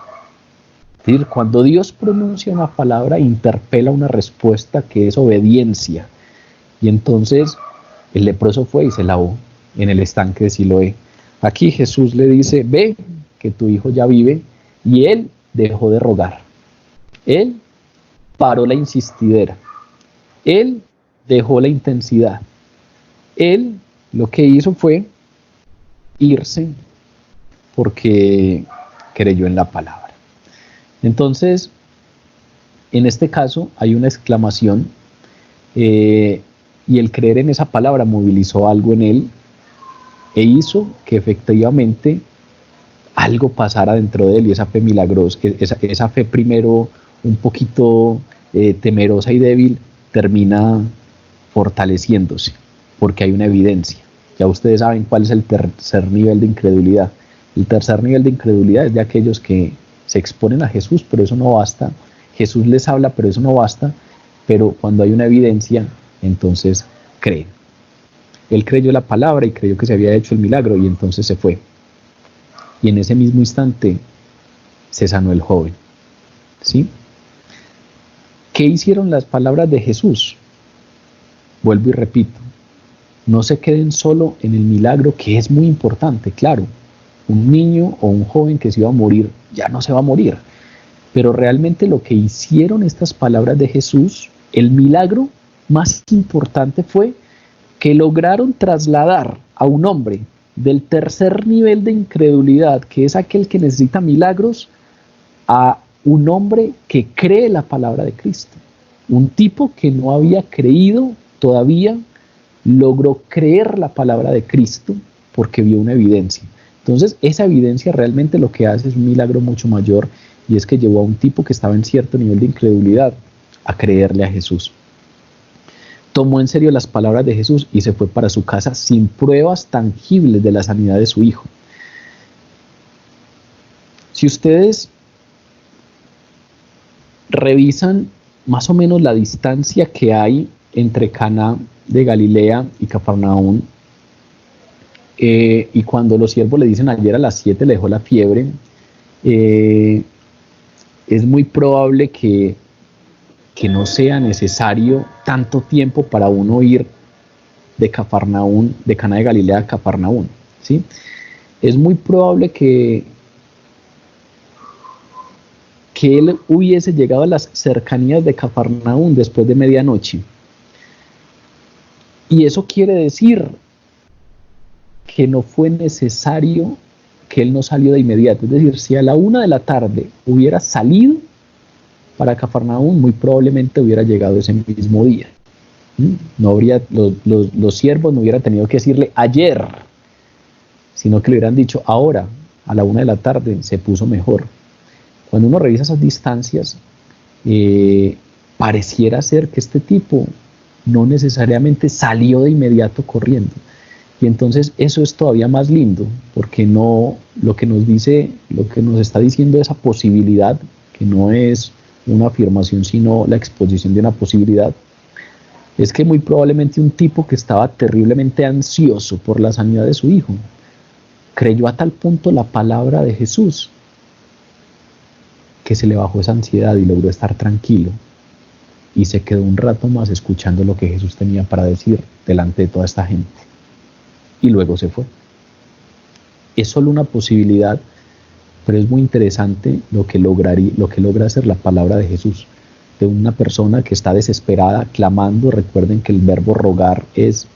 Es decir, cuando Dios pronuncia una palabra, interpela una respuesta que es obediencia. Y entonces el leproso fue y se lavó en el estanque de Siloé. Aquí Jesús le dice, ve, que tu hijo ya vive, y él dejó de rogar. Él paró la insistidera. Él dejó la intensidad. Él lo que hizo fue irse porque creyó en la palabra. Entonces, en este caso hay una exclamación y el creer en esa palabra movilizó algo en él e hizo que efectivamente algo pasara dentro de él, y esa fe milagrosa, esa fe primero un poquito temerosa y débil, termina fortaleciéndose porque hay una evidencia. Ya ustedes saben cuál es el tercer nivel de incredulidad. El tercer nivel de incredulidad es de aquellos que se exponen a Jesús, pero eso no basta. Jesús les habla, pero eso no basta. Pero cuando hay una evidencia, entonces creen. Él creyó la palabra y creyó que se había hecho el milagro, y entonces se fue. Y en ese mismo instante se sanó el joven. ¿Sí? ¿Qué hicieron las palabras de Jesús? Vuelvo y repito. No se queden solo en el milagro, que es muy importante, claro. Un niño o un joven que se iba a morir, ya no se va a morir. Pero realmente lo que hicieron estas palabras de Jesús, el milagro más importante fue que lograron trasladar a un hombre del tercer nivel de incredulidad, que es aquel que necesita milagros, a un hombre que cree la palabra de Cristo. Un tipo que no había creído todavía, logró creer la palabra de Cristo porque vio una evidencia. Entonces, esa evidencia realmente lo que hace es un milagro mucho mayor, y es que llevó a un tipo que estaba en cierto nivel de incredulidad a creerle a Jesús. Tomó en serio las palabras de Jesús y se fue para su casa sin pruebas tangibles de la sanidad de su hijo. Si ustedes revisan más o menos la distancia que hay entre Caná de Galilea y Cafarnaún, y cuando los siervos le dicen ayer a las 7 le dejó la fiebre, es muy probable que no sea necesario tanto tiempo para uno ir de Cafarnaún, de Caná de Galilea a Cafarnaún, ¿sí? Es muy probable que él hubiese llegado a las cercanías de Cafarnaún después de medianoche. Y eso quiere decir que no fue necesario, que él no salió de inmediato. Es decir, si a la 1 de la tarde hubiera salido para Cafarnaún, muy probablemente hubiera llegado ese mismo día. No habría, los siervos no hubieran tenido que decirle ayer, sino que le hubieran dicho ahora, a la 1 de la tarde, se puso mejor. Cuando uno revisa esas distancias, pareciera ser que este tipo no necesariamente salió de inmediato corriendo. Y entonces eso es todavía más lindo, porque no, lo que nos dice, lo que nos está diciendo esa posibilidad, que no es una afirmación, sino la exposición de una posibilidad, es que muy probablemente un tipo que estaba terriblemente ansioso por la sanidad de su hijo, creyó a tal punto la palabra de Jesús, que se le bajó esa ansiedad y logró estar tranquilo. y se quedó un rato más escuchando lo que Jesús tenía para decir delante de toda esta gente. Y luego se fue. Es solo una posibilidad, pero es muy interesante lo que logra hacer la palabra de Jesús. De una persona que está desesperada, clamando. Recuerden que el verbo rogar es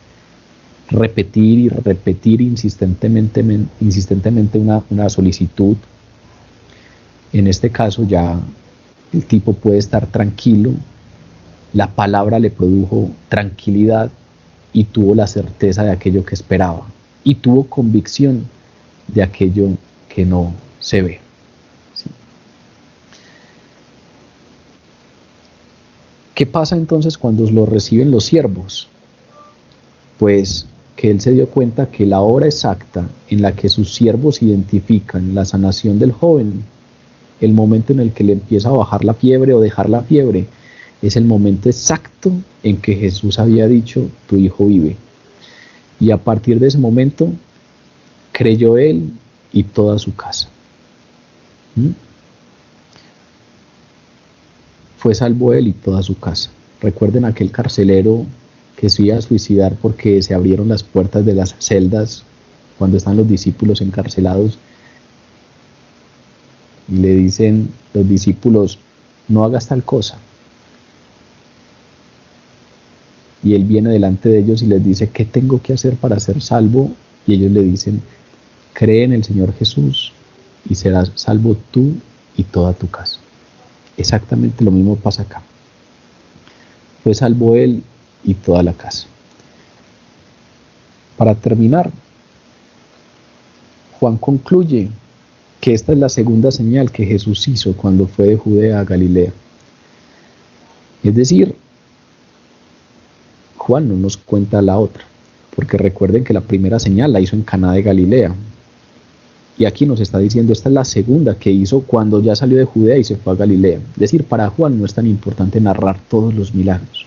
repetir y repetir insistentemente una solicitud. En este caso ya el tipo puede estar tranquilo. La palabra le produjo tranquilidad y tuvo la certeza de aquello que esperaba y tuvo convicción de aquello que no se ve. ¿Sí? ¿Qué pasa entonces cuando lo reciben los siervos? Pues que él se dio cuenta que la hora exacta en la que sus siervos identifican la sanación del joven, el momento en el que le empieza a bajar la fiebre o dejar la fiebre, es el momento exacto en que Jesús había dicho, tu hijo vive. Y a partir de ese momento, creyó él y toda su casa. Fue salvo él y toda su casa. Recuerden aquel carcelero que se iba a suicidar porque se abrieron las puertas de las celdas cuando están los discípulos encarcelados y le dicen los discípulos, no hagas tal cosa. Y él viene delante de ellos y les dice, ¿qué tengo que hacer para ser salvo? Y ellos le dicen, cree en el Señor Jesús y serás salvo tú y toda tu casa. Exactamente lo mismo pasa acá. Fue salvo él y toda la casa. Para terminar, Juan concluye que esta es la segunda señal que Jesús hizo cuando fue de Judea a Galilea. Es decir, Juan no nos cuenta la otra, porque recuerden que la primera señal la hizo en Caná de Galilea. Y aquí nos está diciendo, esta es la segunda que hizo cuando ya salió de Judea y se fue a Galilea. Es decir, para Juan no es tan importante narrar todos los milagros.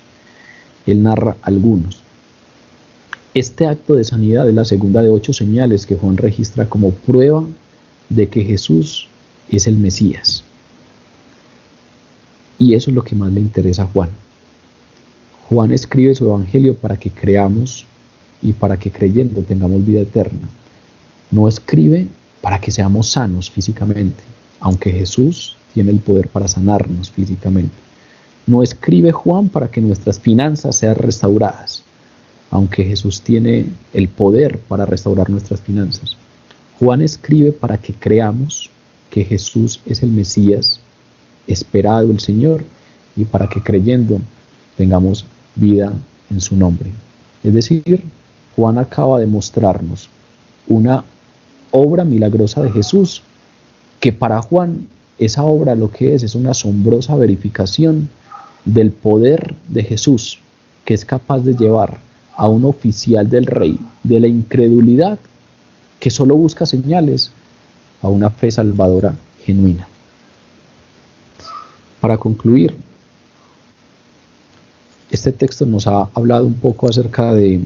Él narra algunos. Este acto de sanidad es la segunda de 8 señales que Juan registra como prueba de que Jesús es el Mesías. Y eso es lo que más le interesa a Juan. Juan escribe su evangelio para que creamos y para que creyendo tengamos vida eterna. No escribe para que seamos sanos físicamente, aunque Jesús tiene el poder para sanarnos físicamente. No escribe Juan para que nuestras finanzas sean restauradas, aunque Jesús tiene el poder para restaurar nuestras finanzas. Juan escribe para que creamos que Jesús es el Mesías, esperado el Señor, y para que creyendo tengamos vida en su nombre. Es decir, Juan acaba de mostrarnos una obra milagrosa de Jesús, que para Juan esa obra lo que es una asombrosa verificación del poder de Jesús, que es capaz de llevar a un oficial del rey de la incredulidad, que solo busca señales, a una fe salvadora genuina. Para concluir, este texto nos ha hablado un poco acerca de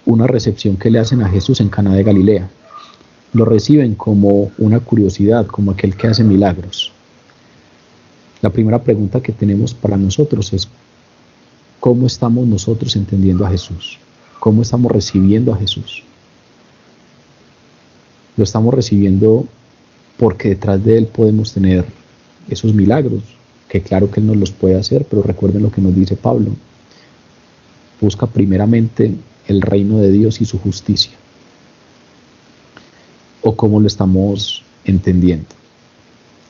una recepción que le hacen a Jesús en Caná de Galilea. Lo reciben como una curiosidad, como aquel que hace milagros. La primera pregunta que tenemos para nosotros es, ¿cómo estamos nosotros entendiendo a Jesús? ¿Cómo estamos recibiendo a Jesús? Lo estamos recibiendo porque detrás de Él podemos tener esos milagros, que claro que Él nos los puede hacer, pero recuerden lo que nos dice Pablo. Busca primeramente el reino de Dios y su justicia. ¿O cómo lo estamos entendiendo?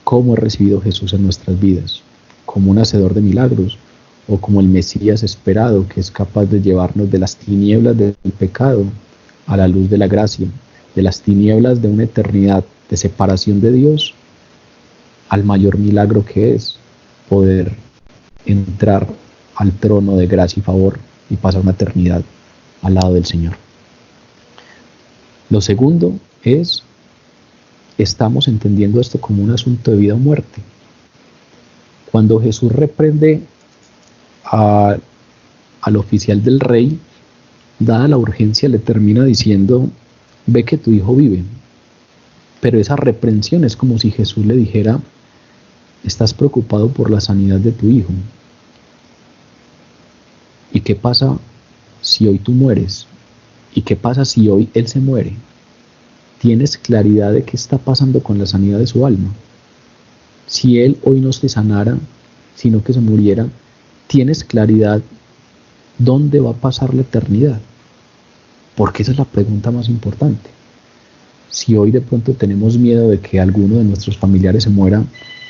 ¿Cómo ha recibido Jesús en nuestras vidas? ¿Como un hacedor de milagros? ¿O como el Mesías esperado que es capaz de llevarnos de las tinieblas del pecado a la luz de la gracia, de las tinieblas de una eternidad de separación de Dios, al mayor milagro que es poder entrar al trono de gracia y favor y pasar una eternidad al lado del Señor? Lo segundo es, estamos entendiendo esto como un asunto de vida o muerte. Cuando Jesús reprende al oficial del rey, dada la urgencia, le termina diciendo, ve que tu hijo vive. Pero esa reprensión es como si Jesús le dijera, estás preocupado por la sanidad de tu hijo, ¿Y qué pasa si hoy tú mueres? ¿Y qué pasa si hoy él se muere? ¿Tienes claridad de qué está pasando con la sanidad de su alma? Si él hoy no se sanara, sino que se muriera, ¿tienes claridad dónde va a pasar la eternidad? Porque esa es la pregunta más importante. Si hoy de pronto tenemos miedo de que alguno de nuestros familiares se muera,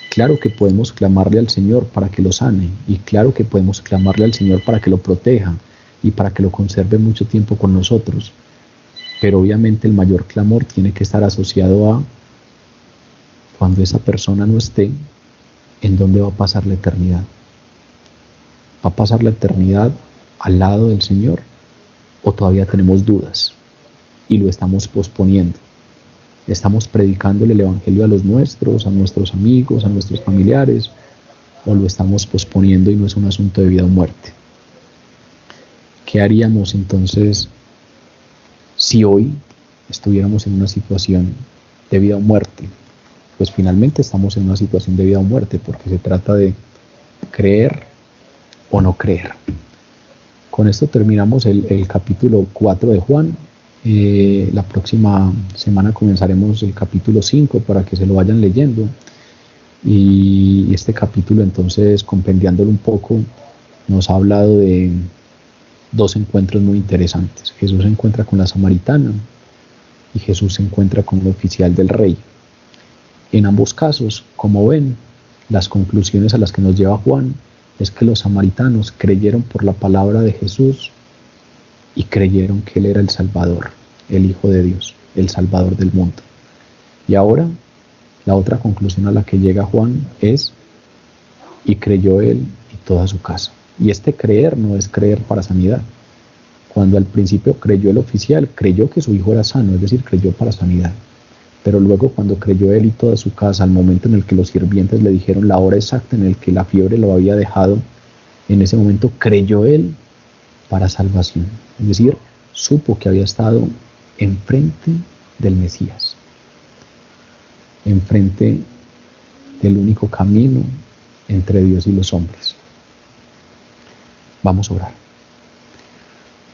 claro que podemos clamarle al Señor para que lo sane, y claro que podemos clamarle al Señor para que lo proteja y para que lo conserve mucho tiempo con nosotros. Pero obviamente el mayor clamor tiene que estar asociado a cuando esa persona no esté, ¿en dónde va a pasar la eternidad? ¿Va a pasar la eternidad al lado del Señor? ¿O todavía tenemos dudas y lo estamos posponiendo? ¿Estamos predicándole el Evangelio a los nuestros, a nuestros amigos, a nuestros familiares? ¿O lo estamos posponiendo y no es un asunto de vida o muerte? ¿Qué haríamos entonces si hoy estuviéramos en una situación de vida o muerte? Pues finalmente estamos en una situación de vida o muerte, porque se trata de creer o no creer. Con esto terminamos el capítulo 4 de Juan. La próxima semana comenzaremos el capítulo 5 para que se lo vayan leyendo. Y este capítulo, entonces, compendiándolo un poco, nos ha hablado de dos encuentros muy interesantes. Jesús se encuentra con la samaritana y Jesús se encuentra con el oficial del rey. En ambos casos, como ven, las conclusiones a las que nos lleva Juan es que los samaritanos creyeron por la palabra de Jesús y creyeron que Él era el Salvador, el Hijo de Dios, el Salvador del mundo. Y ahora, la otra conclusión a la que llega Juan es: y creyó él y toda su casa. Y este creer no es creer para sanidad. Cuando al principio creyó el oficial, creyó que su hijo era sano, es decir, creyó para sanidad. Pero luego, cuando creyó él y toda su casa, al momento en el que los sirvientes le dijeron la hora exacta en el que la fiebre lo había dejado, en ese momento creyó él para salvación. Es decir, supo que había estado enfrente del Mesías, enfrente del único camino entre Dios y los hombres. Vamos a orar.